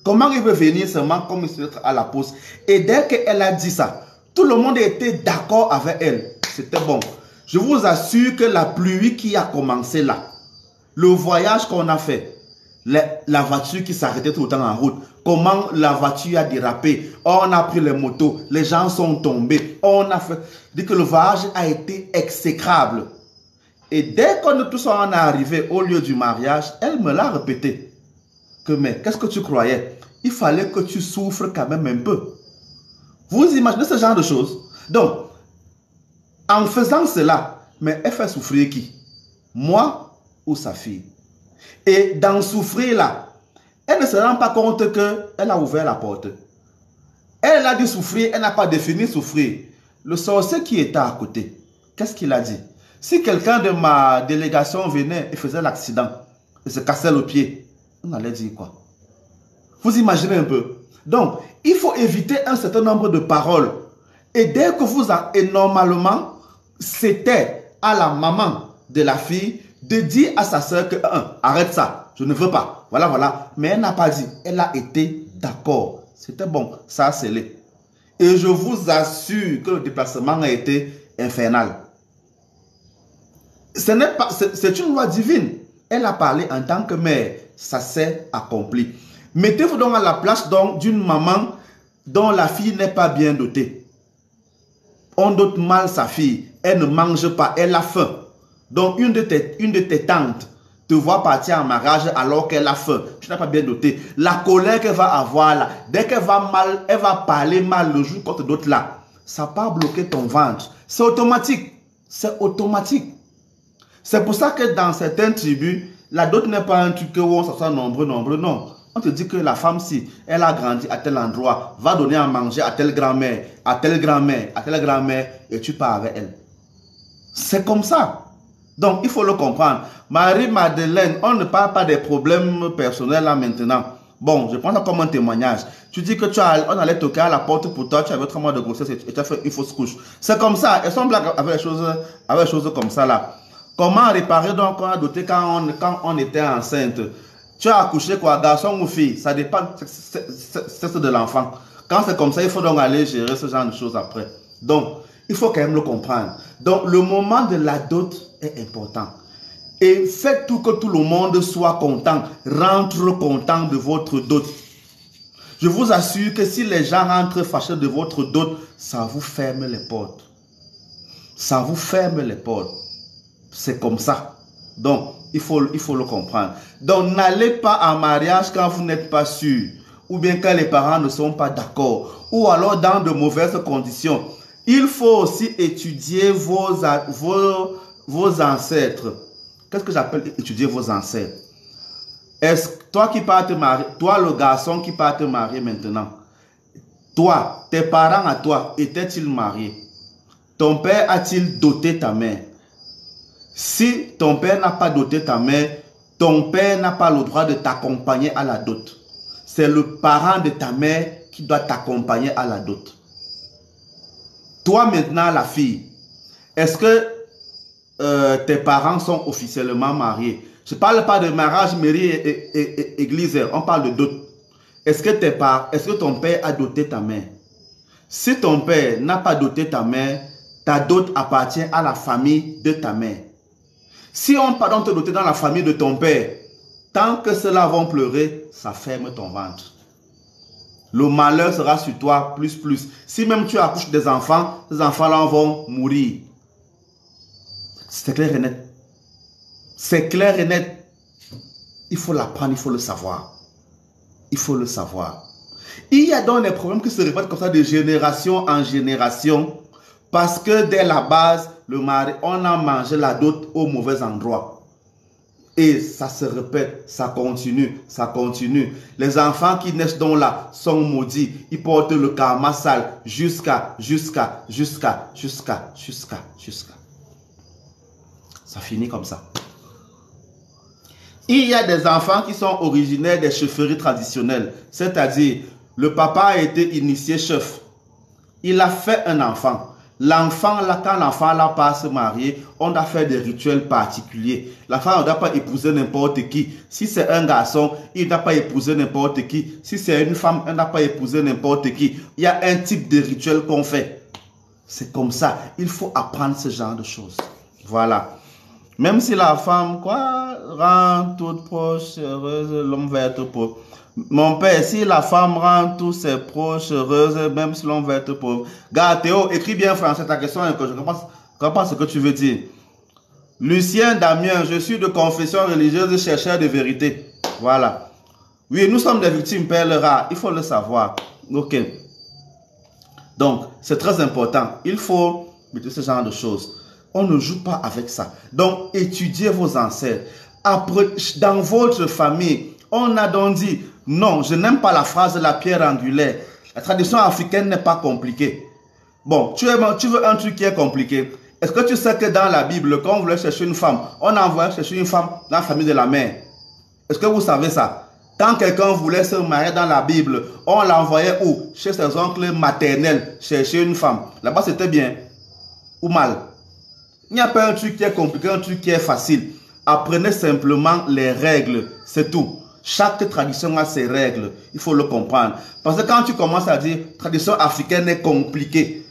Comment il veut venir seulement comme il se met à la pause? Et dès qu'elle a dit ça, tout le monde était d'accord avec elle. C'était bon. Je vous assure que la pluie qui a commencé là, le voyage qu'on a fait, la voiture qui s'arrêtait tout le temps en route, comment la voiture a dérapé, on a pris les motos, les gens sont tombés, on a fait... Dit que le voyage a été exécrable. Et dès qu'on tous en est arrivé au lieu du mariage, elle me l'a répété. Que mais qu'est-ce que tu croyais? Il fallait que tu souffres quand même un peu. Vous imaginez ce genre de choses? Donc, en faisant cela, mais elle fait souffrir qui? Moi ou sa fille? Et dans souffrir là, elle ne se rend pas compte qu'elle a ouvert la porte. Elle a dit souffrir, elle n'a pas défini souffrir. Le sorcier qui était à côté, qu'est-ce qu'il a dit? Si quelqu'un de ma délégation venait et faisait l'accident, et se cassait le pied, on allait dire quoi? Vous imaginez un peu? Donc, il faut éviter un certain nombre de paroles. Et dès que vous avez... Et normalement, c'était à la maman de la fille de dire à sa soeur que, arrête ça, je ne veux pas. Voilà, voilà. Mais elle n'a pas dit. Elle a été d'accord. C'était bon. Ça a scellé. Et je vous assure que le déplacement a été infernal. C'est une loi divine. Elle a parlé en tant que mère. Ça s'est accompli. Mettez-vous donc à la place d'une maman dont la fille n'est pas bien dotée. On dote mal sa fille. Elle ne mange pas. Elle a faim. Donc une de tes tantes te voit partir en mariage alors qu'elle a faim. Tu n'as pas bien doté. La colère qu'elle va avoir là, dès qu'elle va mal, elle va parler mal le jour contre d'autres là. Ça va pas bloquer ton ventre. C'est automatique. C'est automatique. C'est pour ça que dans certaines tribus, la dot n'est pas un truc où on s'assoit nombreux, non. On te dit que la femme, si elle a grandi à tel endroit, va donner à manger à telle grand-mère, à telle grand-mère, à telle grand-mère, et tu pars avec elle. C'est comme ça. Donc, il faut le comprendre. Marie-Madeleine, on ne parle pas des problèmes personnels là maintenant. Bon, je prends ça comme un témoignage. Tu dis que on allait toquer à la porte pour toi, tu avais 3 mois de grossesse et tu as fait une fausse couche. C'est comme ça. Elles sont blagues avec les choses comme ça là. Comment réparer donc on a doté quand on était enceinte? Tu as accouché quoi, garçon ou fille? Ça dépend, c'est de l'enfant. Quand c'est comme ça, il faut donc aller gérer ce genre de choses après. Donc, il faut quand même le comprendre. Donc, le moment de la dot est important. Et faites tout que tout le monde soit content, rentre content de votre dot. Je vous assure que si les gens rentrent fâchés de votre dot, ça vous ferme les portes. Ça vous ferme les portes. C'est comme ça. Donc, il faut le comprendre. Donc, n'allez pas en mariage quand vous n'êtes pas sûr. Ou bien quand les parents ne sont pas d'accord. Ou alors dans de mauvaises conditions. Il faut aussi étudier vos ancêtres. Qu'est-ce que j'appelle étudier vos ancêtres? Est-ce que toi qui pars te marier, toi le garçon qui part te marier maintenant, toi, tes parents à toi, étaient-ils mariés? Ton père a-t-il doté ta mère? Si ton père n'a pas doté ta mère, ton père n'a pas le droit de t'accompagner à la dot. C'est le parent de ta mère qui doit t'accompagner à la dot. Toi maintenant, la fille, est-ce que tes parents sont officiellement mariés? Je ne parle pas de mariage, mairie et église, on parle de dot. Est-ce que ton père a doté ta mère? Si ton père n'a pas doté ta mère, ta dot appartient à la famille de ta mère. Si on pardonne te doter dans la famille de ton père, tant que ceux-là vont pleurer, ça ferme ton ventre. Le malheur sera sur toi plus plus. Si même tu accouches des enfants, ces enfants-là vont mourir. C'est clair et net. C'est clair et net. Il faut l'apprendre, il faut le savoir. Il faut le savoir. Il y a donc des problèmes qui se répètent comme ça de génération en génération parce que dès la base, le mari, on a mangé la dot au mauvais endroit. Et ça se répète, ça continue, ça continue. Les enfants qui naissent donc là sont maudits. Ils portent le karma sale jusqu'à. Ça finit comme ça. Il y a des enfants qui sont originaires des chefferies traditionnelles. C'est-à-dire, le papa a été initié chef. Il a fait un enfant. L'enfant, là, quand l'enfant là pas se marier, on doit faire des rituels particuliers. L'enfant ne doit pas épouser n'importe qui. Si c'est un garçon, il ne doit pas épouser n'importe qui. Si c'est une femme, elle ne doit pas épouser n'importe qui. Il y a un type de rituel qu'on fait. C'est comme ça. Il faut apprendre ce genre de choses. Voilà. Même si la femme, quoi, rend toute proche, heureuse, l'homme va être pauvre. Mon père, si la femme rend tous ses proches heureuses, même si l'on va être pauvre. Gars, Théo, écris bien français ta question et que je comprends ce que tu veux dire. Lucien Damien, je suis de confession religieuse, chercheur de vérité. Voilà. Oui, nous sommes des victimes, père le rat. Il faut le savoir. Ok. Donc, c'est très important. Il faut mettre ce genre de choses. On ne joue pas avec ça. Donc, étudiez vos ancêtres. Après, dans votre famille, on a donc dit, non, je n'aime pas la phrase de la pierre angulaire. La tradition africaine n'est pas compliquée. Bon, tu veux un truc qui est compliqué. Est-ce que tu sais que dans la Bible, quand on voulait chercher une femme, on envoyait chercher une femme dans la famille de la mère? Est-ce que vous savez ça? Quand quelqu'un voulait se marier dans la Bible, on l'envoyait où? Chez ses oncles maternels, chercher une femme. Là-bas, c'était bien ou mal? Il n'y a pas un truc qui est compliqué, un truc qui est facile. Apprenez simplement les règles, c'est tout. Chaque tradition a ses règles, il faut le comprendre. Parce que quand tu commences à dire tradition africaine est compliquée,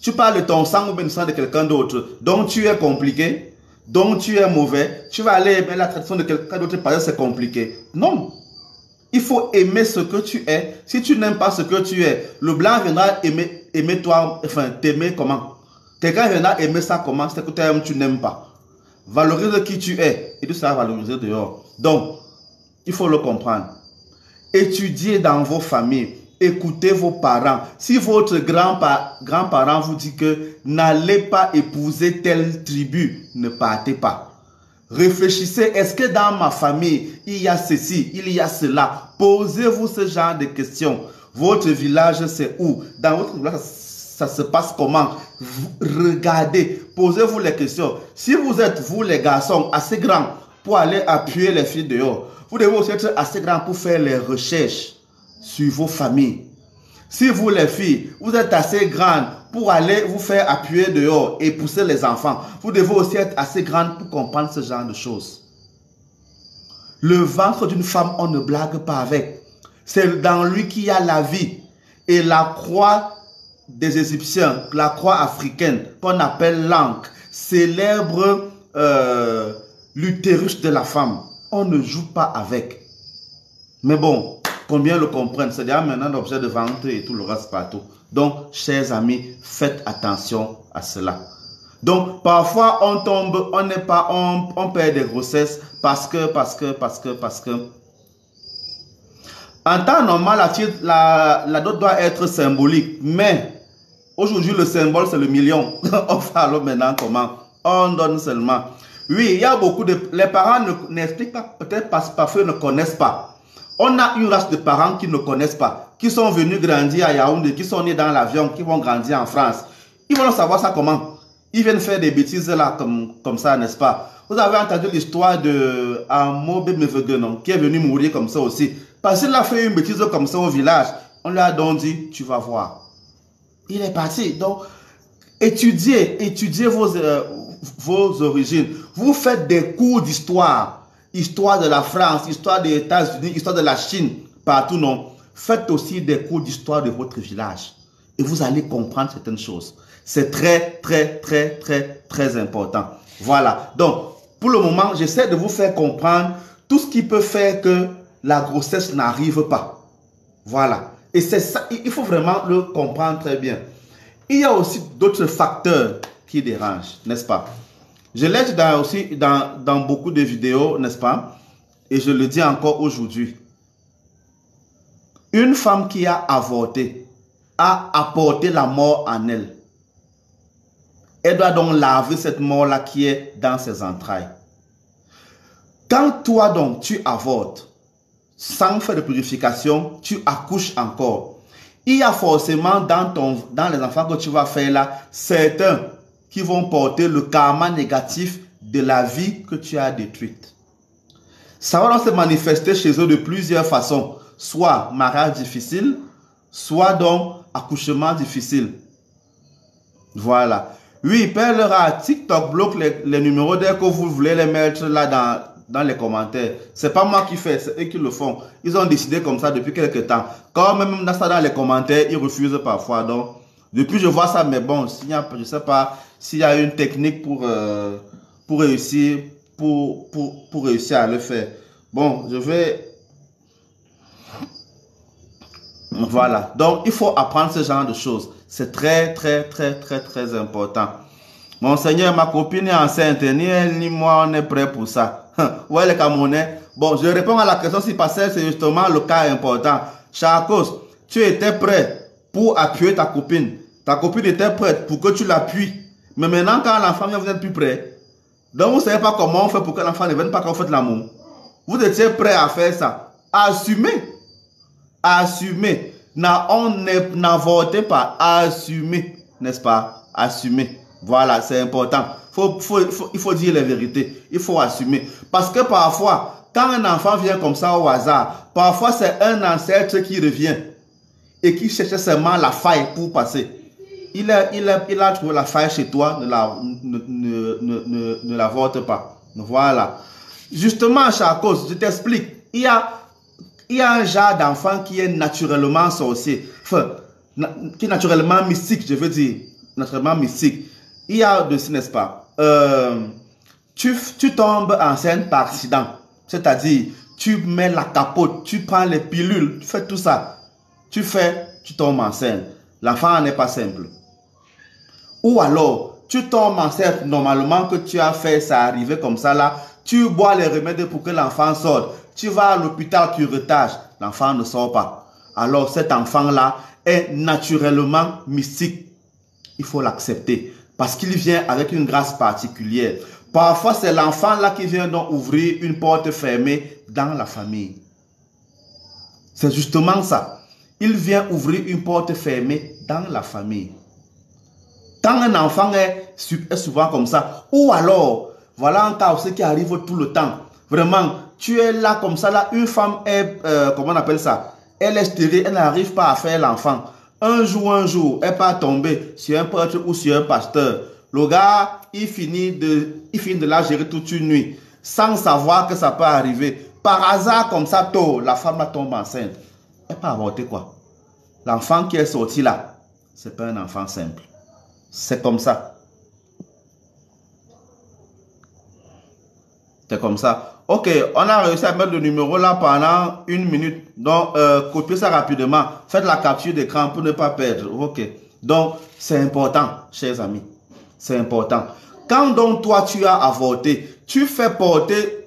tu parles de ton sang ou bien du sang de quelqu'un d'autre, donc tu es compliqué, donc tu es mauvais, tu vas aller aimer la tradition de quelqu'un d'autre parce que c'est compliqué. Non. Il faut aimer ce que tu es. Si tu n'aimes pas ce que tu es, le blanc viendra aimer toi, enfin t'aimer comment? Quelqu'un viendra aimer ça comment? C'est que tu aimes, tu n'aimes pas. Valorise qui tu es et tu seras valorisé dehors. Donc, il faut le comprendre. Étudiez dans vos familles. Écoutez vos parents. Si votre grand-parent vous dit que n'allez pas épouser telle tribu, ne partez pas. Réfléchissez, est-ce que dans ma famille, il y a ceci, il y a cela? Posez-vous ce genre de questions. Votre village, c'est où? Dans votre village, ça se passe comment? Regardez, posez-vous les questions. Si vous êtes, vous les garçons, assez grands pour aller appuyer les filles dehors, vous devez aussi être assez grands pour faire les recherches sur vos familles. Si vous les filles, vous êtes assez grandes pour aller vous faire appuyer dehors et pousser les enfants, vous devez aussi être assez grandes pour comprendre ce genre de choses. Le ventre d'une femme, on ne blague pas avec. C'est dans lui qu'il y a la vie. Et la croix des Égyptiens, la croix africaine, qu'on appelle l'encre, célèbre l'utérus de la femme. On ne joue pas avec. Mais bon, combien le comprennent? C'est déjà maintenant l'objet de vente et tout le reste partout. Donc, chers amis, faites attention à cela. Donc, parfois, on tombe, on perd des grossesses parce que. En temps normal, la dot doit être symbolique. Mais, aujourd'hui, le symbole, c'est le million. On fait alors maintenant comment? On donne seulement. Oui, il y a beaucoup de... Les parents n'expliquent pas, peut-être parce qu'ils ne connaissent pas. On a une race de parents qui ne connaissent pas, qui sont venus grandir à Yaoundé, qui sont nés dans l'avion, qui vont grandir en France. Ils vont savoir ça comment? Ils viennent faire des bêtises là, comme ça, n'est-ce pas? Vous avez entendu l'histoire de Amobe Meveguenon, qui est venu mourir comme ça aussi. Parce qu'il a fait une bêtise comme ça au village. On lui a donc dit, tu vas voir. Il est parti. Donc, étudiez vos origines. Vous faites des cours d'histoire. Histoire de la France, histoire des États-Unis, histoire de la Chine, partout non. Faites aussi des cours d'histoire de votre village. Et vous allez comprendre certaines choses. C'est très important. Voilà. Donc, pour le moment, j'essaie de vous faire comprendre tout ce qui peut faire que la grossesse n'arrive pas. Voilà. Et c'est ça, il faut vraiment le comprendre très bien. Il y a aussi d'autres facteurs qui dérangent, n'est-ce pas? Je l'ai dit aussi dans beaucoup de vidéos, n'est-ce pas? Et je le dis encore aujourd'hui. Une femme qui a avorté a apporté la mort en elle. Elle doit donc laver cette mort-là qui est dans ses entrailles. Quand toi donc tu avortes, sans faire de purification, tu accouches encore. Il y a forcément dans les enfants que tu vas faire là, certains qui vont porter le karma négatif de la vie que tu as détruite. Ça va donc se manifester chez eux de plusieurs façons. Soit mariage difficile, soit donc accouchement difficile. Voilà. Oui, Père Laura, TikTok bloque les numéros dès que vous voulez les mettre là dans les commentaires. C'est pas moi qui fais, c'est eux qui le font. Ils ont décidé comme ça depuis quelques temps. Quand même dans ça dans les commentaires, ils refusent parfois. Donc, depuis je vois ça, mais bon, je ne sais pas s'il y a une technique pour réussir, pour réussir à le faire. Bon, je vais... Voilà. Donc, il faut apprendre ce genre de choses. C'est très, très, très, très, très important. Mon Seigneur, ma copine est enceinte. Ni elle ni moi, on est prêt pour ça. Ouais, les Camerounais. Bon, je réponds à la question si passé, c'est justement le cas important. Charcos, tu étais prêt pour appuyer ta copine. Ta copine était prête pour que tu l'appuies. Mais maintenant, quand l'enfant vient, vous n'êtes plus prêt. Donc, vous ne savez pas comment on fait pour que l'enfant ne vienne pas quand vous faites l'amour. Vous étiez prêt à faire ça. Assumez. Assumez. N'avortez pas. Assumez. N'est-ce pas? Assumez. Voilà, c'est important. Il faut dire la vérité. Il faut assumer. Parce que parfois, quand un enfant vient comme ça au hasard, parfois c'est un ancêtre qui revient et qui cherche seulement la faille pour passer. Il a trouvé la faille chez toi, ne l'avorte pas. Voilà. Justement, Charcos, je t'explique. Il y a un genre d'enfant qui est naturellement sorcier. Enfin, qui est naturellement mystique, je veux dire. Naturellement mystique. Il y a dessus, n'est-ce pas? Tu tombes enceinte par accident. C'est-à-dire, tu mets la capote, tu prends les pilules, tu fais tout ça. Tu tombes enceinte. L'enfant n'est pas simple. Ou alors, tu tombes enceinte, normalement que tu as fait ça arriver comme ça là, tu bois les remèdes pour que l'enfant sorte. Tu vas à l'hôpital, tu retages, l'enfant ne sort pas. Alors cet enfant-là est naturellement mystique. Il faut l'accepter parce qu'il vient avec une grâce particulière. Parfois, c'est l'enfant-là qui vient donc ouvrir une porte fermée dans la famille. C'est justement ça. Il vient ouvrir une porte fermée dans la famille. Quand un enfant est souvent comme ça, ou alors, voilà un cas aussi qui arrive tout le temps. Vraiment, tu es là comme ça, là, une femme est, comment on appelle ça? Elle est stérile, elle n'arrive pas à faire l'enfant. Un jour, elle va tomber sur un prêtre ou sur un pasteur. Le gars, il finit de la gérer toute une nuit, sans savoir que ça peut arriver. Par hasard, comme ça, tôt, la femme la tombe enceinte. Elle peut avorter quoi? L'enfant qui est sorti là, c'est pas un enfant simple. C'est comme ça. C'est comme ça. Ok, on a réussi à mettre le numéro là pendant 1 minute. Donc, copiez ça rapidement. Faites la capture d'écran pour ne pas perdre. Ok. Donc, c'est important, chers amis. C'est important. Quand donc toi, tu as avorté, tu fais porter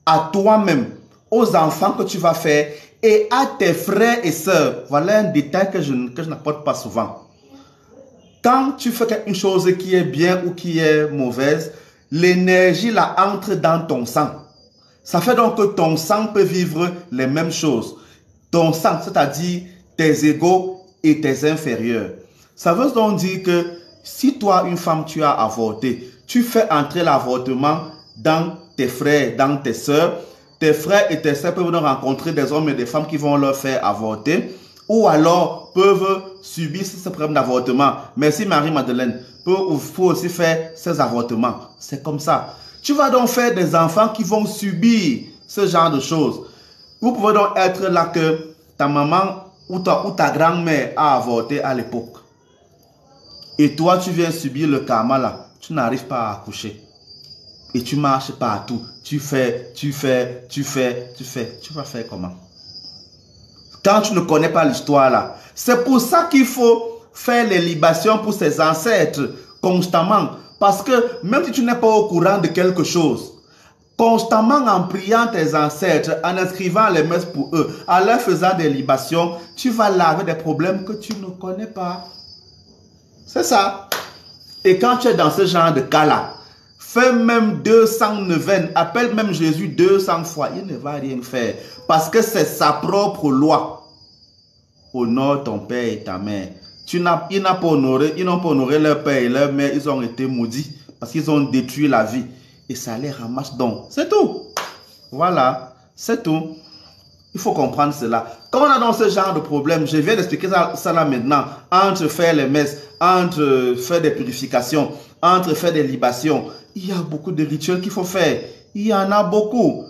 à toi-même, aux enfants que tu vas faire et à tes frères et sœurs. Voilà un détail que je n'apporte pas souvent. Quand tu fais une chose qui est bien ou qui est mauvaise, l'énergie là entre dans ton sang. Ça fait donc que ton sang peut vivre les mêmes choses. Ton sang, c'est-à-dire tes égaux et tes inférieurs. Ça veut donc dire que si toi, une femme, tu as avorté, tu fais entrer l'avortement dans tes frères, dans tes sœurs. Tes frères et tes sœurs peuvent donc rencontrer des hommes et des femmes qui vont leur faire avorter. Ou alors peuvent subir ce problème d'avortement. Merci Marie-Madeleine. Faut aussi faire ces avortements. C'est comme ça. Tu vas donc faire des enfants qui vont subir ce genre de choses. Vous pouvez donc être là que ta maman ou ta grand-mère a avorté à l'époque. Et toi, tu viens subir le karma là. Tu n'arrives pas à accoucher. Et tu marches partout. Tu vas faire comment? Quand tu ne connais pas l'histoire là. C'est pour ça qu'il faut faire les libations pour ses ancêtres constamment. Parce que même si tu n'es pas au courant de quelque chose, constamment en priant tes ancêtres, en inscrivant les messes pour eux, en leur faisant des libations, tu vas laver des problèmes que tu ne connais pas. C'est ça. Et quand tu es dans ce genre de cas-là, fais même 200 neuvaines, appelle même Jésus 200 fois, il ne va rien faire. Parce que c'est sa propre loi. Honore ton père et ta mère. Ils n'ont pas honoré leur père et leur mère, ils ont été maudits parce qu'ils ont détruit la vie. Et ça les ramasse donc. C'est tout. Voilà, c'est tout. Il faut comprendre cela. Quand on a dans ce genre de problème, je viens d'expliquer ça là maintenant, entre faire les messes, entre faire des purifications, entre faire des libations, il y a beaucoup de rituels qu'il faut faire. Il y en a beaucoup.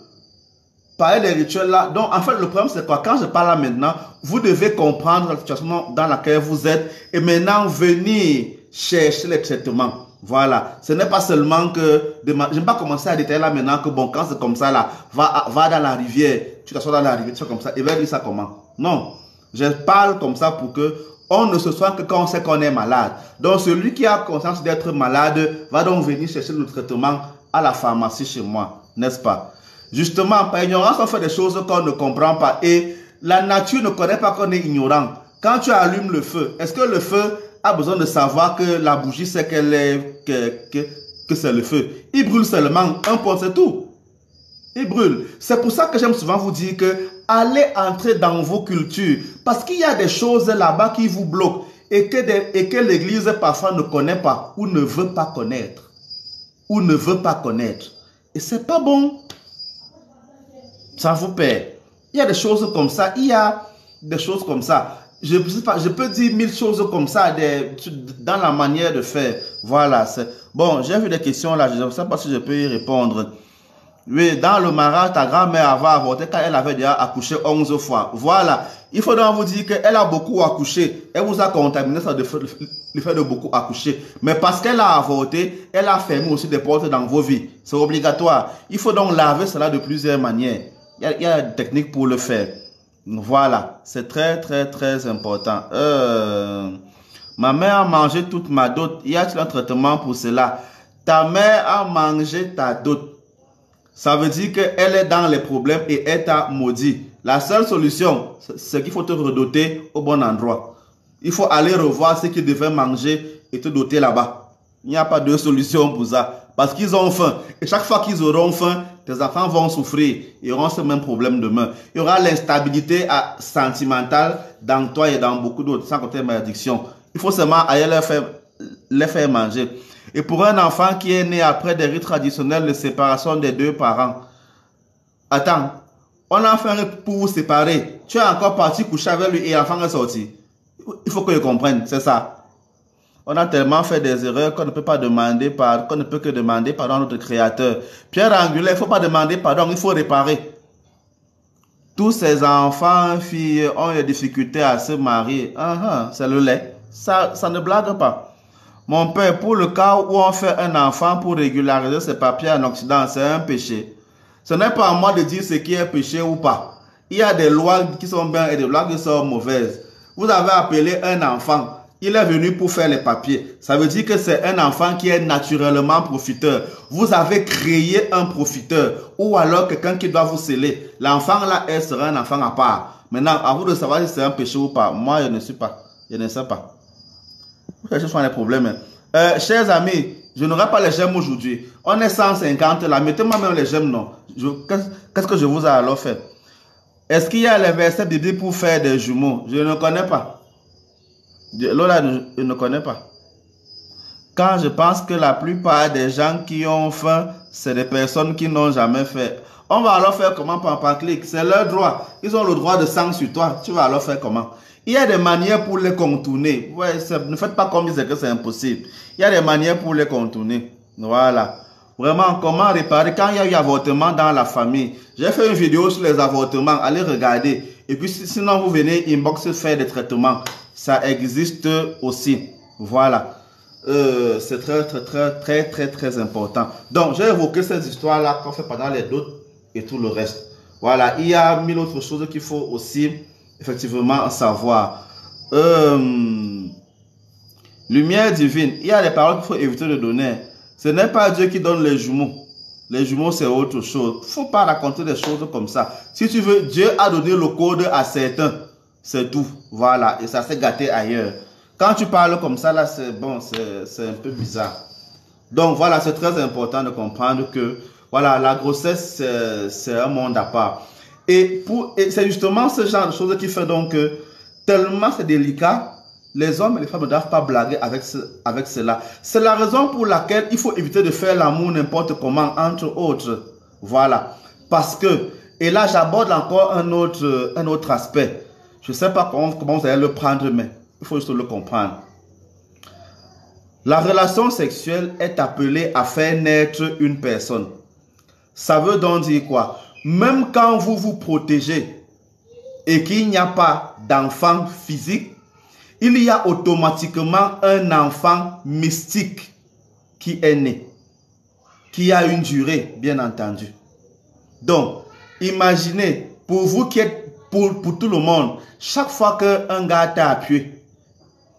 Parler des rituels là. Donc, en fait, le problème, c'est quoi? Quand je parle là maintenant, vous devez comprendre la situation dans laquelle vous êtes et maintenant venir chercher les traitements. Voilà. Ce n'est pas seulement que... Je ne vais pas commencer à détailler là maintenant que bon, quand c'est comme ça là, va dans la rivière, tu t'assois dans la rivière, tu fais comme ça, et va dire ça comment? Non. Je parle comme ça pour que on ne se soigne que quand on sait qu'on est malade. Donc, celui qui a conscience d'être malade va donc venir chercher le traitement à la pharmacie chez moi, n'est-ce pas? Justement, par ignorance, on fait des choses qu'on ne comprend pas. Et la nature ne connaît pas qu'on est ignorant. Quand tu allumes le feu, est-ce que le feu a besoin de savoir que la bougie sait que c'est le feu? Il brûle seulement un point, c'est tout. Il brûle. C'est pour ça que j'aime souvent vous dire que allez entrer dans vos cultures. Parce qu'il y a des choses là-bas qui vous bloquent et que l'église parfois ne connaît pas ou ne veut pas connaître. Ou ne veut pas connaître. Et c'est pas bon. Ça vous perd. Il y a des choses comme ça. Il y a des choses comme ça. Je peux dire 1000 choses comme ça dans la manière de faire. Voilà. Bon, j'ai vu des questions là. Je ne sais pas si je peux y répondre. Oui, dans le Mara, ta grand-mère avait avorté quand elle avait déjà accouché 11 fois. Voilà. Il faut donc vous dire qu'elle a beaucoup accouché. Elle vous a contaminé ça le fait de beaucoup accoucher. Mais parce qu'elle a avorté, elle a fermé aussi des portes dans vos vies. C'est obligatoire. Il faut donc laver cela de plusieurs manières. Il y a des techniques pour le faire. Voilà. C'est très, très, très important. Ma mère a mangé toute ma dot. Y a-t-il un traitement pour cela? Ta mère a mangé ta dot. Ça veut dire qu'elle est dans les problèmes et elle t'a maudit. La seule solution, c'est qu'il faut te redoter au bon endroit. Il faut aller revoir ce qu'ils devaient manger et te doter là-bas. Il n'y a pas de solution pour ça. Parce qu'ils ont faim. Et chaque fois qu'ils auront faim, tes enfants vont souffrir. Ils auront ce même problème demain. Il y aura l'instabilité sentimentale dans toi et dans beaucoup d'autres, sans compter malédiction. Il faut seulement aller les faire manger. Et pour un enfant qui est né après des rites traditionnels de séparation des deux parents, attends, on a fait un rite pour vous séparer. Tu es encore parti coucher avec lui et l'enfant est sorti. Il faut que je comprenne, c'est ça. On a tellement fait des erreurs qu'on ne peut pas demander pardon, qu'on ne peut que demander pardon à notre Créateur. Pierre angulaire, il ne faut pas demander pardon, il faut réparer. Tous ces enfants, filles, ont des difficultés à se marier. C'est le lait. Ça ne blague pas. Mon père, pour le cas où on fait un enfant pour régulariser ses papiers en Occident, c'est un péché. Ce n'est pas à moi de dire ce qui est péché ou pas. Il y a des lois qui sont bien et des lois qui sont mauvaises. Vous avez appelé un enfant. Il est venu pour faire les papiers. Ça veut dire que c'est un enfant qui est naturellement profiteur. Vous avez créé un profiteur. Ou alors quelqu'un qui doit vous sceller. L'enfant là, elle sera un enfant à part. Maintenant, à vous de savoir si c'est un péché ou pas. Moi, je ne sais pas. Je ne sais pas. Ce sont les problèmes. Chers amis, je n'aurai pas les gemmes aujourd'hui. On est 150 là. Mettez-moi même les gemmes, non. Qu'est-ce que je vous ai alors fait? Est-ce qu'il y a les versets bibliques pour faire des jumeaux? Je ne connais pas. Lola, je ne connais pas. Quand je pense que la plupart des gens qui ont faim, c'est des personnes qui n'ont jamais fait. On va alors faire comment par clic? C'est leur droit. Ils ont le droit de sang sur toi. Tu vas alors faire comment? Il y a des manières pour les contourner. Ouais, ne faites pas comme dire que c'est impossible. Il y a des manières pour les contourner. Voilà. Vraiment, comment réparer quand il y a eu avortement dans la famille. J'ai fait une vidéo sur les avortements. Allez regarder. Et puis, sinon, vous venez inbox faire des traitements. Ça existe aussi. Voilà. C'est très important. Donc, j'ai évoqué cette histoire-là qu'on fait pendant les doutes et tout le reste. Voilà. Il y a 1000 autres choses qu'il faut aussi effectivement savoir. Lumière divine, il y a des paroles qu'il faut éviter de donner. Ce n'est pas Dieu qui donne les jumeaux. Les jumeaux, c'est autre chose. Il ne faut pas raconter des choses comme ça. Si tu veux, Dieu a donné le code à certains. C'est tout. Voilà. Et ça s'est gâté ailleurs. Quand tu parles comme ça, là, c'est bon, c'est un peu bizarre. Donc, voilà, c'est très important de comprendre que, voilà, la grossesse, c'est un monde à part. Et c'est justement ce genre de choses qui fait donc que, tellement c'est délicat, les hommes et les femmes ne doivent pas blaguer avec cela. C'est la raison pour laquelle il faut éviter de faire l'amour n'importe comment, entre autres. Voilà. Parce que, et là j'aborde encore un autre aspect. Je ne sais pas comment vous allez le prendre, mais il faut juste le comprendre. La relation sexuelle est appelée à faire naître une personne. Ça veut donc dire quoi? Même quand vous vous protégez et qu'il n'y a pas d'enfant physique, il y a automatiquement un enfant mystique qui est né, qui a une durée, bien entendu. Donc, imaginez, pour vous qui êtes, pour tout le monde, chaque fois qu'un gars t'a appuyé,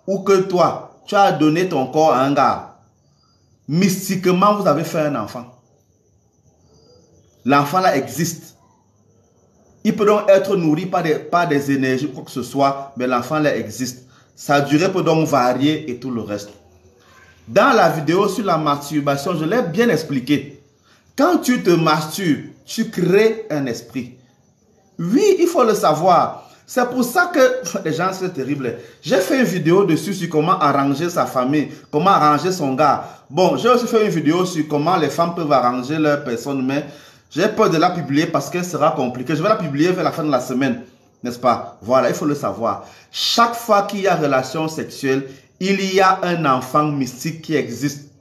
ou que toi, tu as donné ton corps à un gars, mystiquement, vous avez fait un enfant. L'enfant là existe. Il peut donc être nourri par des énergies, quoi que ce soit, mais l'enfant là existe. Sa durée peut donc varier et tout le reste. Dans la vidéo sur la masturbation, je l'ai bien expliqué. Quand tu te masturbes, tu crées un esprit. Oui, il faut le savoir. C'est pour ça que les gens, c'est terrible. J'ai fait une vidéo dessus sur comment arranger sa famille, comment arranger son gars. Bon, j'ai aussi fait une vidéo sur comment les femmes peuvent arranger leur personne, mais j'ai peur de la publier parce qu'elle sera compliquée. Je vais la publier vers la fin de la semaine. N'est-ce pas? Voilà, il faut le savoir. Chaque fois qu'il y a relation sexuelle, il y a un enfant mystique qui existe.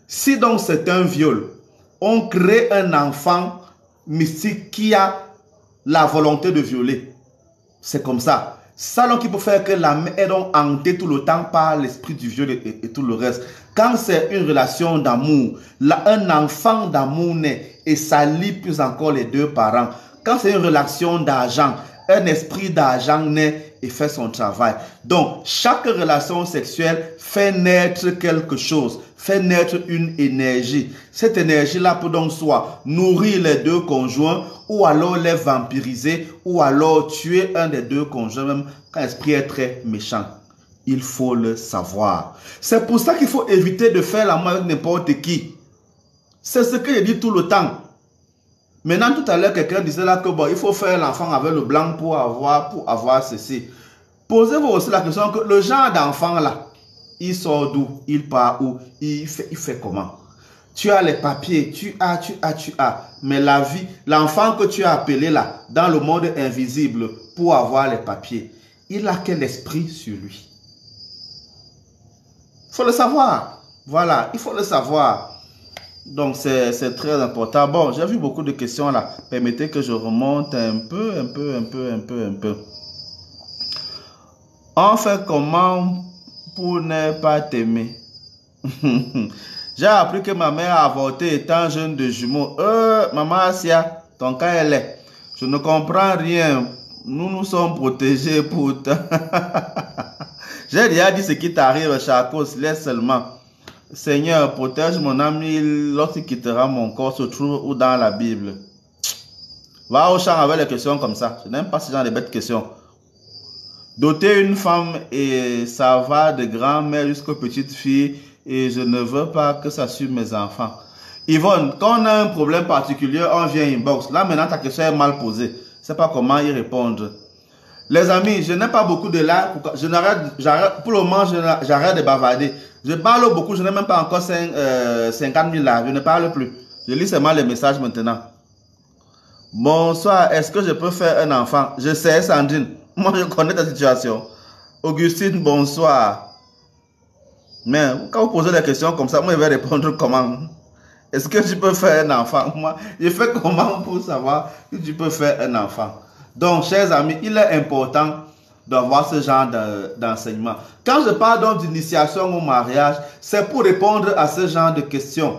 Si donc c'est un viol, on crée un enfant mystique qui a la volonté de violer. C'est comme ça. Ça donc il peut faire que l'âme est donc hantée tout le temps par l'esprit du viol et tout le reste. Quand c'est une relation d'amour, un enfant d'amour naît et ça lie plus encore les deux parents. Quand c'est une relation d'argent, un esprit d'argent naît et fait son travail. Donc, chaque relation sexuelle fait naître quelque chose, fait naître une énergie. Cette énergie-là peut donc soit nourrir les deux conjoints ou alors les vampiriser ou alors tuer un des deux conjoints, même quand l'esprit est très méchant. Il faut le savoir. C'est pour ça qu'il faut éviter de faire l'amour avec n'importe qui. C'est ce que je dis tout le temps. Maintenant, tout à l'heure, quelqu'un disait là que bon, il faut faire l'enfant avec le blanc pour avoir ceci. Posez-vous aussi la question que le genre d'enfant là, il sort d'où? Il part où? Il fait comment? Tu as les papiers, tu as. Mais la vie, l'enfant que tu as appelé là, dans le monde invisible, pour avoir les papiers, il a quel esprit sur lui? Il faut le savoir. Voilà, il faut le savoir. Donc, c'est très important. Bon, j'ai vu beaucoup de questions là. Permettez que je remonte un peu. On fait comment pour ne pas t'aimer? J'ai appris que ma mère a avorté étant jeune de jumeaux. Maman Asia, ton cas elle est. Je ne comprends rien. Nous sommes protégés pourtant. J'ai déjà dit ce qui t'arrive, Chakos. Laisse seulement. Seigneur, protège mon ami lorsqu'il quittera mon corps, se trouve ou dans la Bible. Va au champ avec les questions comme ça. Je n'aime pas ce genre de bêtes questions. Doter une femme et ça va de grand-mère jusqu'aux petites filles et je ne veux pas que ça suive mes enfants. Yvonne, quand on a un problème particulier, on vient inbox. Là maintenant ta question est mal posée. Je ne sais pas comment y répondre. Les amis, je n'ai pas beaucoup de likes. Pour le moment, j'arrête de bavarder. Je parle beaucoup, je n'ai même pas encore 50 000 likes. Je ne parle plus. Je lis seulement les messages maintenant. Bonsoir, est-ce que je peux faire un enfant? Je sais, Sandrine. Moi, je connais ta situation. Augustine, bonsoir. Mais quand vous posez des questions comme ça, moi, je vais répondre comment? Est-ce que tu peux faire un enfant? Moi, je fais comment pour savoir si tu peux faire un enfant? Donc, chers amis, il est important d'avoir ce genre d'enseignement. Quand je parle donc d'initiation au mariage, c'est pour répondre à ce genre de questions.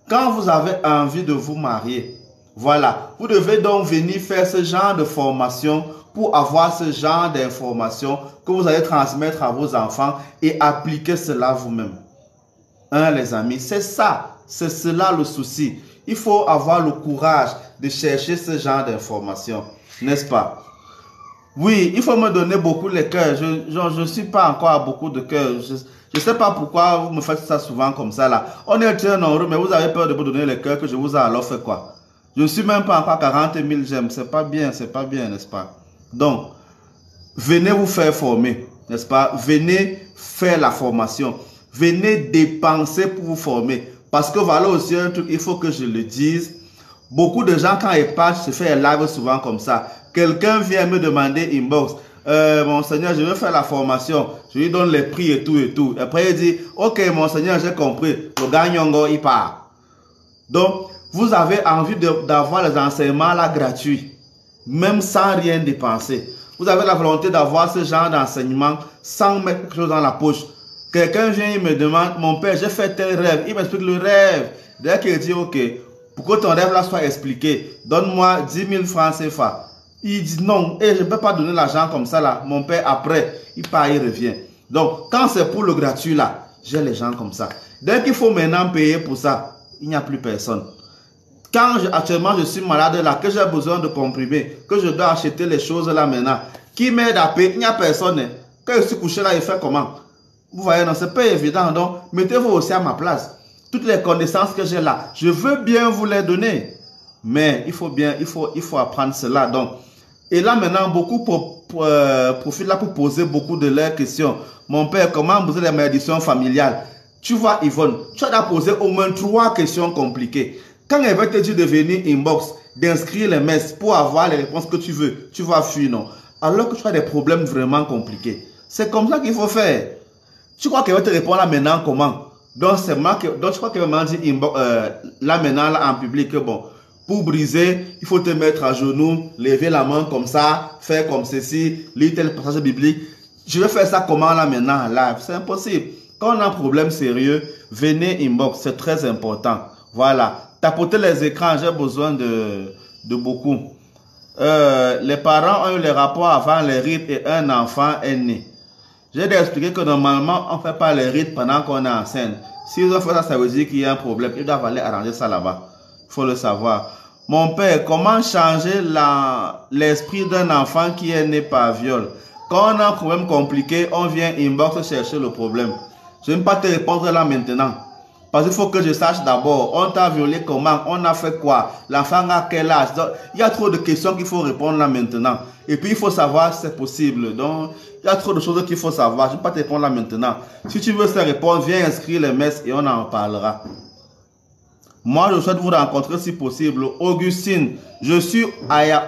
Quand vous avez envie de vous marier, Voilà. Vous devez donc venir faire ce genre de formation pour avoir ce genre d'informations que vous allez transmettre à vos enfants et appliquer cela vous-même. Hein, les amis, c'est ça. C'est cela le souci. Il faut avoir le courage de chercher ce genre d'informations. N'est-ce pas? Oui, il faut me donner beaucoup les cœurs. Je ne suis pas encore à beaucoup de cœurs. Je ne sais pas pourquoi vous me faites ça souvent comme ça là. On est très nombreux, mais vous avez peur de me donner les cœurs que je vous ai alors fait quoi? Je ne suis même pas encore à 40 000 j'aime. C'est pas bien, n'est-ce pas? Donc, venez vous faire former, n'est-ce pas? Venez faire la formation. Venez dépenser pour vous former. Parce que voilà aussi un truc, il faut que je le dise. Beaucoup de gens, quand ils partent, se font un live souvent comme ça. Quelqu'un vient me demander inbox. Monseigneur, je veux faire la formation. Je lui donne les prix et tout et tout. Après, il dit, ok, Monseigneur, j'ai compris. Le gagnongo, il part. Donc, vous avez envie d'avoir les enseignements là gratuits. Même sans rien dépenser. Vous avez la volonté d'avoir ce genre d'enseignement sans mettre quelque chose dans la poche. Quelqu'un vient, il me demande, mon père, j'ai fait tel rêve. Il m'explique le rêve. Dès qu'il dit, ok, pour que ton rêve là soit expliqué, donne-moi 10 000 francs CFA. Il dit non, et je ne peux pas donner l'argent comme ça là. Mon père, après, il part, il revient. Donc, quand c'est pour le gratuit là, j'ai les gens comme ça. Dès qu'il faut maintenant payer pour ça, il n'y a plus personne. Quand actuellement je suis malade là, que j'ai besoin de comprimés, que je dois acheter les choses là maintenant, qui m'aide à payer, il n'y a personne. Hein. Quand je suis couché là, il fait comment? Vous voyez, non, c'est pas évident. Donc, mettez-vous aussi à ma place. Toutes les connaissances que j'ai là, je veux bien vous les donner. Mais il faut apprendre cela. Donc, et là maintenant, beaucoup profitent là pour poser beaucoup de leurs questions. Mon père, comment poser les malédictions familiales? Tu vois, Yvonne, tu as posé au moins 3 questions compliquées. Quand elle va te dire de venir inbox, d'inscrire les messes pour avoir les réponses que tu veux, tu vas fuir, non? Alors que tu as des problèmes vraiment compliqués. C'est comme ça qu'il faut faire. Tu crois qu'elle va te répondre là maintenant comment? Donc, c'est moi que, donc, je crois qu'elle m'a dit là maintenant, là en public, que bon, pour briser, il faut te mettre à genoux, lever la main comme ça, faire comme ceci, lire tel passage biblique. Je vais faire ça comment là maintenant en live? C'est impossible. Quand on a un problème sérieux, venez inbox, c'est très important. Voilà. Tapoter les écrans, j'ai besoin de beaucoup. Les parents ont eu les rapports avant les rites et un enfant est né. J'ai expliqué que normalement, on ne fait pas les rites pendant qu'on est enceinte. Si ils ont fait ça, ça veut dire qu'il y a un problème. Ils doivent aller arranger ça là-bas. Il faut le savoir. Mon père, comment changer l'esprit d'un enfant qui est né par viol? Quand on a un problème compliqué, on vient inbox chercher le problème. Je ne vais pas te répondre là maintenant. Parce qu'il faut que je sache d'abord, on t'a violé comment, on a fait quoi, l'enfant a quel âge. Donc, il y a trop de questions qu'il faut répondre là maintenant. Et puis il faut savoir si c'est possible. Donc, il y a trop de choses qu'il faut savoir. Je ne vais pas te répondre là maintenant. Si tu veux ces réponses, viens inscrire les messes et on en parlera. Moi, je souhaite vous rencontrer si possible. Augustine, je suis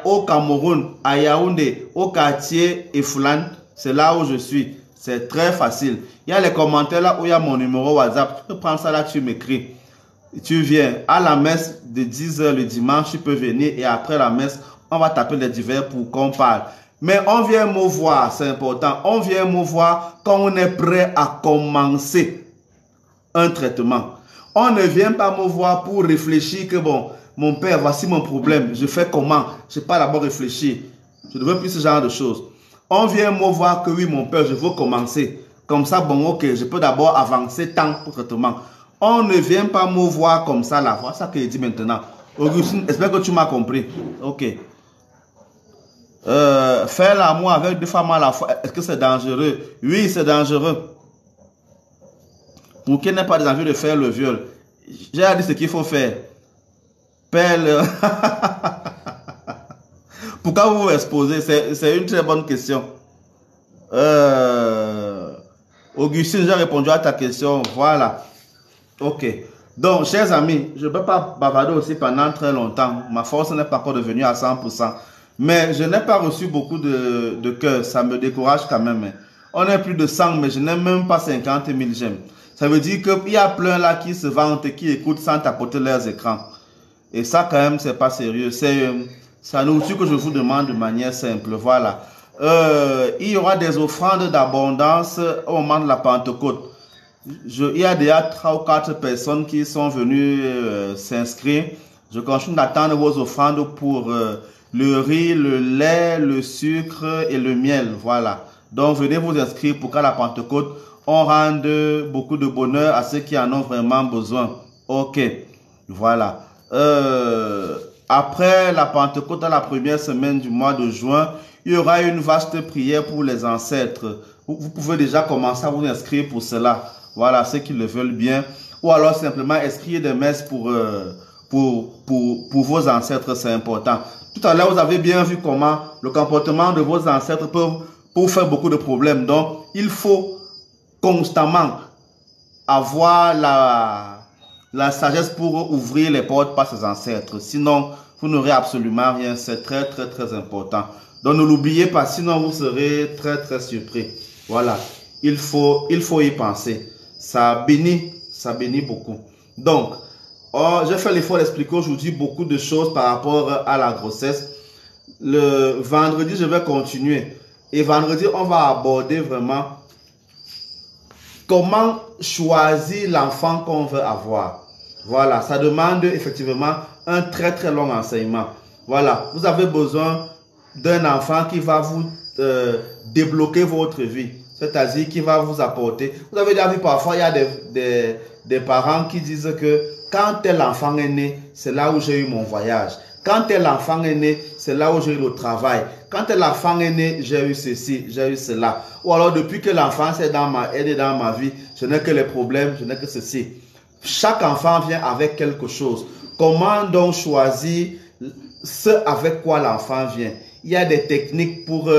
au Cameroun, à Yaoundé, au quartier Efoulan. C'est là où je suis. C'est très facile. Il y a les commentaires là où il y a mon numéro WhatsApp. Tu peux prendre ça là, tu m'écris. Tu viens à la messe de 10 h le dimanche, tu peux venir et après la messe, on va taper les divers pour qu'on parle. Mais on vient me voir, c'est important. On vient me voir quand on est prêt à commencer un traitement. On ne vient pas me voir pour réfléchir que bon, mon père, voici mon problème. Je fais comment? Je n'ai pas d'abord réfléchi. Je ne veux plus ce genre de choses. On vient me voir que oui, mon père, je veux commencer. Comme ça, bon, ok, je peux d'abord avancer tant pour traitement. On ne vient pas me voir comme ça là. Voilà ça que je dis maintenant. Augustine, j'espère que tu m'as compris. Ok. Faire l'amour avec 2 femmes à la fois, est-ce que c'est dangereux? Oui, c'est dangereux. Pour qui n'ait pas des envies de faire le viol. J'ai dit ce qu'il faut faire. Pelle. Pourquoi vous vous exposez? C'est une très bonne question. Augustine, j'ai répondu à ta question. Voilà. Ok. Donc, chers amis, je ne peux pas bavarder aussi pendant très longtemps. Ma force n'est pas encore devenue à 100%. Mais je n'ai pas reçu beaucoup de cœurs. Ça me décourage quand même. On est plus de 100, mais je n'ai même pas 50 000 j'aime. Ça veut dire qu'il y a plein là qui se vantent, qui écoutent sans tapoter leurs écrans. Et ça, quand même, c'est pas sérieux. C'est la nourriture que je vous demande de manière simple. Voilà. Il y aura des offrandes d'abondance au moment de la Pentecôte. Il y a déjà 3 ou 4 personnes qui sont venues s'inscrire. Je continue d'attendre vos offrandes pour le riz, le lait, le sucre et le miel. Voilà. Donc, venez vous inscrire pour qu'à la Pentecôte, on rende beaucoup de bonheur à ceux qui en ont vraiment besoin. Ok. Voilà. Après la Pentecôte, à la première semaine du mois de juin, il y aura une vaste prière pour les ancêtres. Vous pouvez déjà commencer à vous inscrire pour cela. Voilà, ceux qui le veulent bien. Ou alors simplement inscrire des messes pour vos ancêtres, c'est important. Tout à l'heure, vous avez bien vu comment le comportement de vos ancêtres peut faire beaucoup de problèmes. Donc, il faut constamment avoir la sagesse pour ouvrir les portes par ses ancêtres. Sinon, vous n'aurez absolument rien. C'est très, très, très important. Donc, ne l'oubliez pas, sinon vous serez très, très surpris. Voilà, il faut y penser. Ça bénit beaucoup. Donc, j'ai fait l'effort d'expliquer aujourd'hui beaucoup de choses par rapport à la grossesse. Le vendredi, je vais continuer. Et vendredi, on va aborder vraiment comment choisir l'enfant qu'on veut avoir. Voilà, ça demande effectivement un très très long enseignement. Voilà, vous avez besoin d'un enfant qui va vous débloquer votre vie. C'est-à-dire qui va vous apporter. Vous avez déjà vu parfois, il y a des parents qui disent que quand tel enfant est né, c'est là où j'ai eu mon voyage. Quand tel enfant est né, c'est là où j'ai eu le travail. Quand tel enfant est né, j'ai eu ceci, j'ai eu cela. Ou alors depuis que l'enfant est dans ma vie, je n'ai que les problèmes, je n'ai que ceci. Chaque enfant vient avec quelque chose. Comment donc choisir ce avec quoi l'enfant vient? Il y a des techniques pour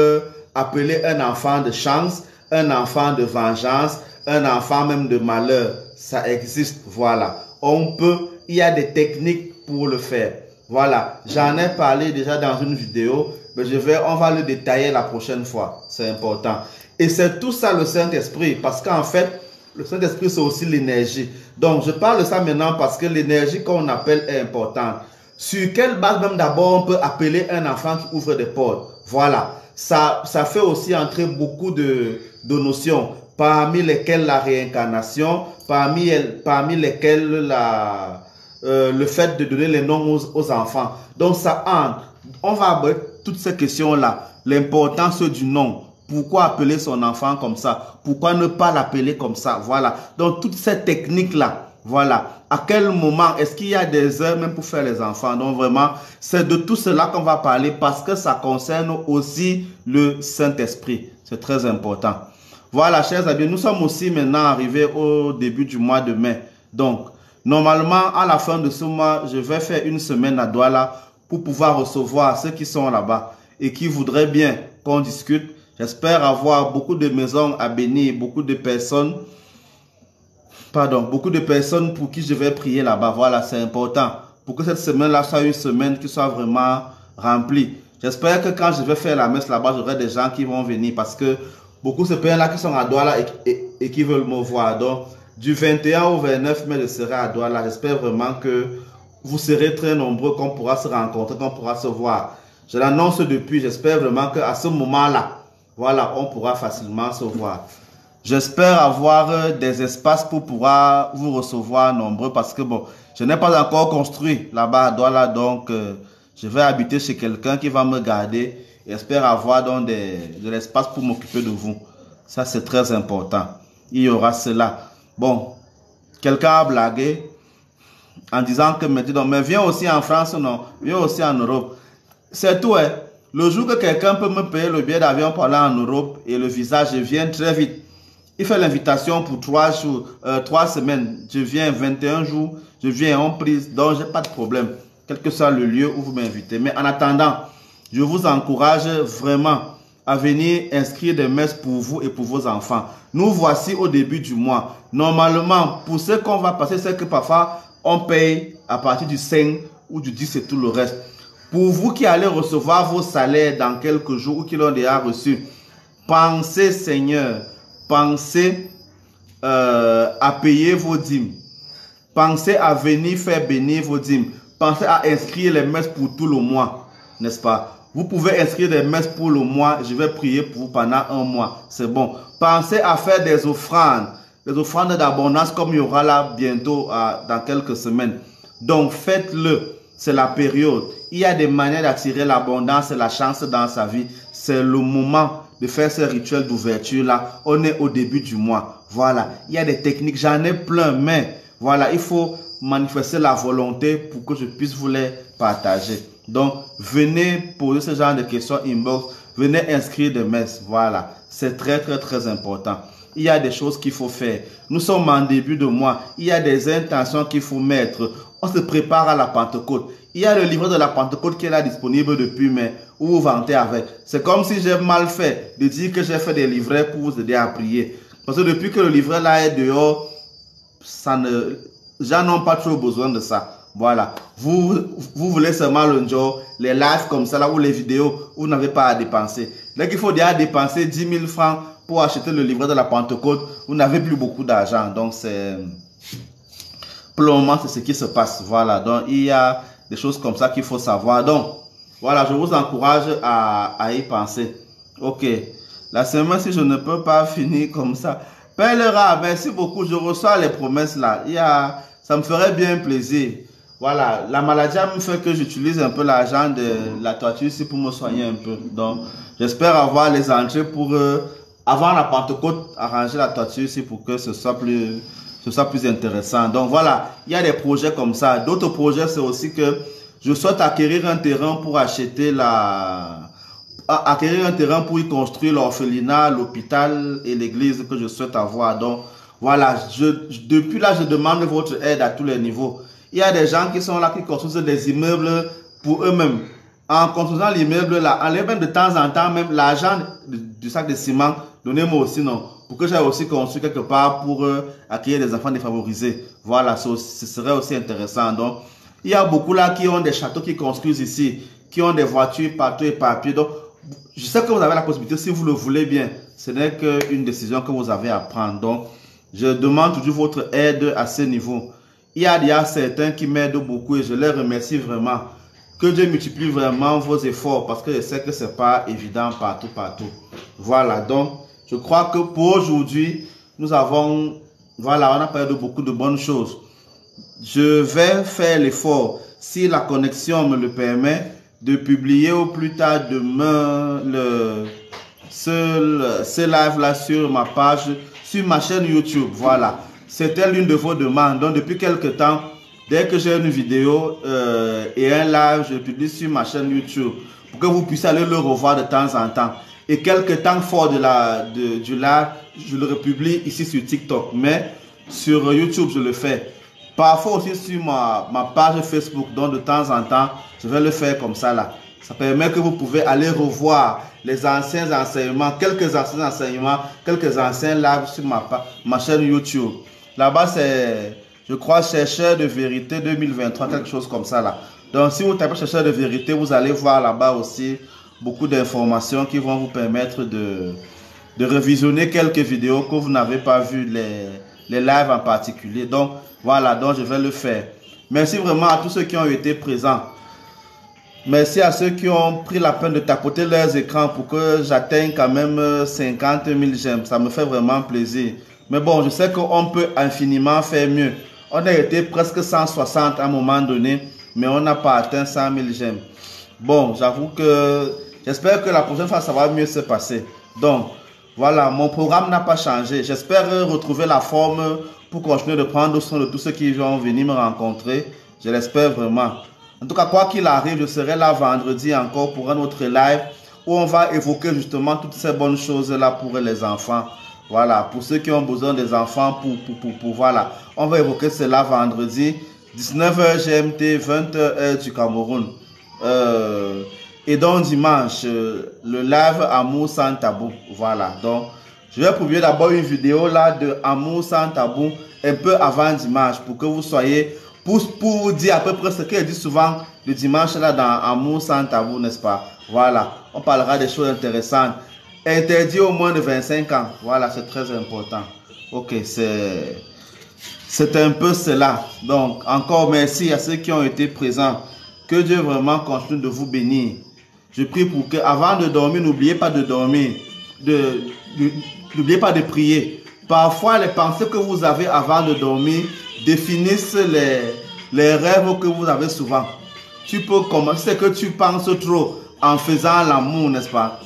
appeler un enfant de chance, un enfant de vengeance, un enfant même de malheur. Ça existe, voilà. Il y a des techniques pour le faire. Voilà, j'en ai parlé déjà dans une vidéo, mais on va le détailler la prochaine fois. C'est important. Et c'est tout ça le Saint-Esprit, parce qu'en fait, le Saint-Esprit c'est aussi l'énergie. Donc, je parle de ça maintenant parce que l'énergie qu'on appelle est importante. Sur quelle base même d'abord on peut appeler un enfant qui ouvre des portes? Voilà, ça fait aussi entrer beaucoup de notions, parmi lesquelles la réincarnation, parmi lesquelles le fait de donner les noms aux enfants. Donc ça entre. On va aborder toutes ces questions-là. L'importance du nom. Pourquoi appeler son enfant comme ça? Pourquoi ne pas l'appeler comme ça? Voilà. Donc toutes ces techniques-là. Voilà. À quel moment est-ce qu'il y a des heures même pour faire les enfants? Donc vraiment, c'est de tout cela qu'on va parler parce que ça concerne aussi le Saint-Esprit. C'est très important. Voilà, chers amis, nous sommes aussi maintenant arrivés au début du mois de mai. Donc, normalement, à la fin de ce mois, je vais faire une semaine à Douala pour pouvoir recevoir ceux qui sont là-bas et qui voudraient bien qu'on discute. J'espère avoir beaucoup de maisons à bénir, beaucoup de personnes pour qui je vais prier là-bas. Voilà, c'est important. Pour que cette semaine-là soit une semaine qui soit vraiment remplie. J'espère que quand je vais faire la messe là-bas, j'aurai des gens qui vont venir parce que beaucoup de personnes là qui sont à Douala et qui veulent me voir. Donc, du 21 au 29 mai, je serai à Douala. J'espère vraiment que vous serez très nombreux, qu'on pourra se rencontrer, qu'on pourra se voir. Je l'annonce depuis. J'espère vraiment qu'à ce moment-là, voilà, on pourra facilement se voir. J'espère avoir des espaces pour pouvoir vous recevoir nombreux parce que bon, je n'ai pas encore construit là-bas à Douala. Donc, je vais habiter chez quelqu'un qui va me garder. J'espère avoir donc de l'espace pour m'occuper de vous. Ça, c'est très important. Il y aura cela. Bon, quelqu'un a blagué en disant que me dit donc, mais viens aussi en France, non, viens aussi en Europe. C'est tout, hein. Le jour que quelqu'un peut me payer le billet d'avion pour aller en Europe et le visa, je viens très vite. Il fait l'invitation pour 3 jours, 3 semaines. Je viens 21 jours, je viens en prise, donc j'ai pas de problème, quel que soit le lieu où vous m'invitez. Mais en attendant, je vous encourage vraiment à venir inscrire des messes pour vous et pour vos enfants. Nous voici au début du mois. Normalement, pour ce qu'on va passer, c'est que parfois, on paye à partir du 5 ou du 10 et tout le reste. Pour vous qui allez recevoir vos salaires dans quelques jours ou qui l'ont déjà reçu, pensez, Seigneur, pensez à payer vos dîmes. Pensez à venir faire bénir vos dîmes. Pensez à inscrire les messes pour tout le mois, n'est-ce pas? Vous pouvez inscrire des messes pour le mois. Je vais prier pour vous pendant un mois. C'est bon. Pensez à faire des offrandes d'abondance comme il y aura là bientôt dans quelques semaines. Donc faites-le. c'est la période. Il y a des manières d'attirer l'abondance et la chance dans sa vie. C'est le moment de faire ce rituel d'ouverture là. On est au début du mois. Voilà. Il y a des techniques, j'en ai plein, mais voilà, il faut manifester la volonté pour que je puisse vous les partager. Donc, venez poser ce genre de questions inbox. Venez inscrire des messes. Voilà. C'est très important. Il y a des choses qu'il faut faire. Nous sommes en début de mois. Il y a des intentions qu'il faut mettre. On se prépare à la Pentecôte. Il y a le livret de la Pentecôte qui est là disponible depuis mai, où vous vantez avec. C'est comme si j'ai mal fait de dire que j'ai fait des livrets pour vous aider à prier. Parce que depuis que le livret là est dehors, j'en ai pas trop besoin de ça. Voilà. Vous voulez seulement le jour, les lives comme ça là, ou les vidéos, vous n'avez pas à dépenser. Dès qu'il faut déjà dépenser 10 000 francs pour acheter le livret de la Pentecôte, vous n'avez plus beaucoup d'argent. Donc c'est... Pour le moment, c'est ce qui se passe. Voilà. Donc il y a des choses comme ça qu'il faut savoir. Donc voilà, je vous encourage à y penser. Ok. La semaine, si je ne peux pas finir comme ça. Père Lara, merci beaucoup. Je reçois les promesses là. Ça me ferait bien plaisir. Voilà, la maladie me fait que j'utilise un peu l'argent de la toiture ici pour me soigner un peu. Donc, j'espère avoir les entrées pour, avant la Pentecôte, arranger la toiture ici pour que ce soit plus intéressant. Donc, voilà, il y a des projets comme ça. D'autres projets, c'est aussi que je souhaite acquérir un terrain pour acquérir un terrain pour y construire l'orphelinat, l'hôpital et l'église que je souhaite avoir. Donc, voilà, depuis là, je demande votre aide à tous les niveaux. Il y a des gens qui sont là, qui construisent des immeubles pour eux-mêmes. En construisant l'immeuble là, enlève même de temps en temps, même l'argent du sac de ciment, donnez-moi aussi, non, pour que j'aille aussi construire quelque part pour accueillir des enfants défavorisés. Voilà, ce serait aussi intéressant. Donc, il y a beaucoup là qui ont des châteaux qui construisent ici, qui ont des voitures partout éparpillées. Donc, je sais que vous avez la possibilité, si vous le voulez bien, ce n'est qu'une décision que vous avez à prendre. Donc, je demande toujours votre aide à ce niveau. Il y a certains qui m'aident beaucoup et je les remercie vraiment. Que Dieu multiplie vraiment vos efforts parce que je sais que ce n'est pas évident partout. Voilà, donc je crois que pour aujourd'hui, nous avons, voilà, on a parlé de beaucoup de bonnes choses. Je vais faire l'effort, si la connexion me le permet, de publier au plus tard demain ce live-là sur ma page, sur ma chaîne YouTube. Voilà. C'était l'une de vos demandes. Donc, depuis quelques temps, dès que j'ai une vidéo et un live, je publie sur ma chaîne YouTube pour que vous puissiez aller le revoir de temps en temps. Et quelques temps fort du live, je le republie ici sur TikTok. Mais sur YouTube, je le fais. Parfois aussi sur ma page Facebook. Donc, de temps en temps, je vais le faire comme ça là. Ça permet que vous pouvez aller revoir les anciens enseignements, quelques anciens enseignements, quelques anciens lives sur ma chaîne YouTube. Là-bas, c'est, je crois, Chercheur de vérité 2023, quelque chose comme ça là. Donc, si vous tapez Chercheur de vérité, vous allez voir là-bas aussi beaucoup d'informations qui vont vous permettre de revisionner quelques vidéos que vous n'avez pas vues, les lives en particulier. Donc, voilà, donc je vais le faire. Merci vraiment à tous ceux qui ont été présents. Merci à ceux qui ont pris la peine de tapoter leurs écrans pour que j'atteigne quand même 50 000 j'aime. Ça me fait vraiment plaisir. Mais bon, je sais qu'on peut infiniment faire mieux. On a été presque 160 à un moment donné, mais on n'a pas atteint 100 000 j'aime. Bon, j'avoue que j'espère que la prochaine fois, ça va mieux se passer. Donc, voilà, mon programme n'a pas changé. J'espère retrouver la forme pour continuer de prendre soin de tous ceux qui vont venir me rencontrer. Je l'espère vraiment. En tout cas, quoi qu'il arrive, je serai là vendredi encore pour un autre live où on va évoquer justement toutes ces bonnes choses-là pour les enfants. Voilà, pour ceux qui ont besoin des enfants, voilà. On va évoquer cela vendredi, 19h GMT, 20h du Cameroun. Et donc dimanche, le live Amour sans tabou. Voilà, donc je vais publier d'abord une vidéo là de Amour sans tabou un peu avant dimanche pour que vous soyez... Pour vous dire à peu près ce qu'elle dit souvent le dimanche là dans Amour sans tabou, n'est-ce pas? Voilà, on parlera des choses intéressantes. Interdit au moins de 25 ans. Voilà, c'est très important. Ok, c'est un peu cela. Donc, encore merci à ceux qui ont été présents. Que Dieu vraiment continue de vous bénir. Je prie pour que, avant de dormir, n'oubliez pas de dormir. N'oubliez pas de prier. Parfois, les pensées que vous avez avant de dormir définissent les rêves que vous avez souvent. tu peux commencer, c'est que tu penses trop en faisant l'amour, n'est-ce pas?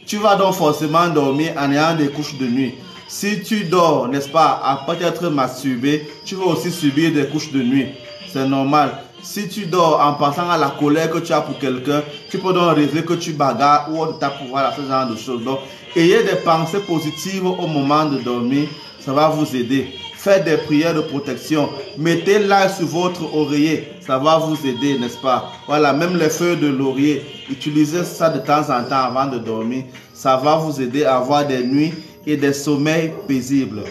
Tu vas donc forcément dormir en ayant des couches de nuit. Si tu dors, n'est-ce pas, après être masturbé, tu vas aussi subir des couches de nuit. C'est normal. Si tu dors en pensant à la colère que tu as pour quelqu'un, tu peux donc rêver que tu bagarres ou on tape pour voir ce genre de choses. Donc, ayez des pensées positives au moment de dormir, ça va vous aider. Faites des prières de protection. Mettez-la sur votre oreiller, ça va vous aider, n'est-ce pas? Voilà, même les feuilles de laurier, utilisez ça de temps en temps avant de dormir. Ça va vous aider à avoir des nuits et des sommeils paisibles.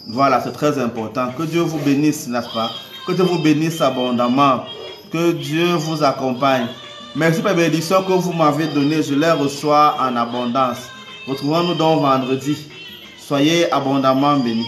Voilà, c'est très important. Que Dieu vous bénisse, n'est-ce pas? Que Dieu vous bénisse abondamment. Que Dieu vous accompagne. Merci pour les bénédictions que vous m'avez données. Je les reçois en abondance. Retrouvons-nous donc vendredi. Soyez abondamment bénis.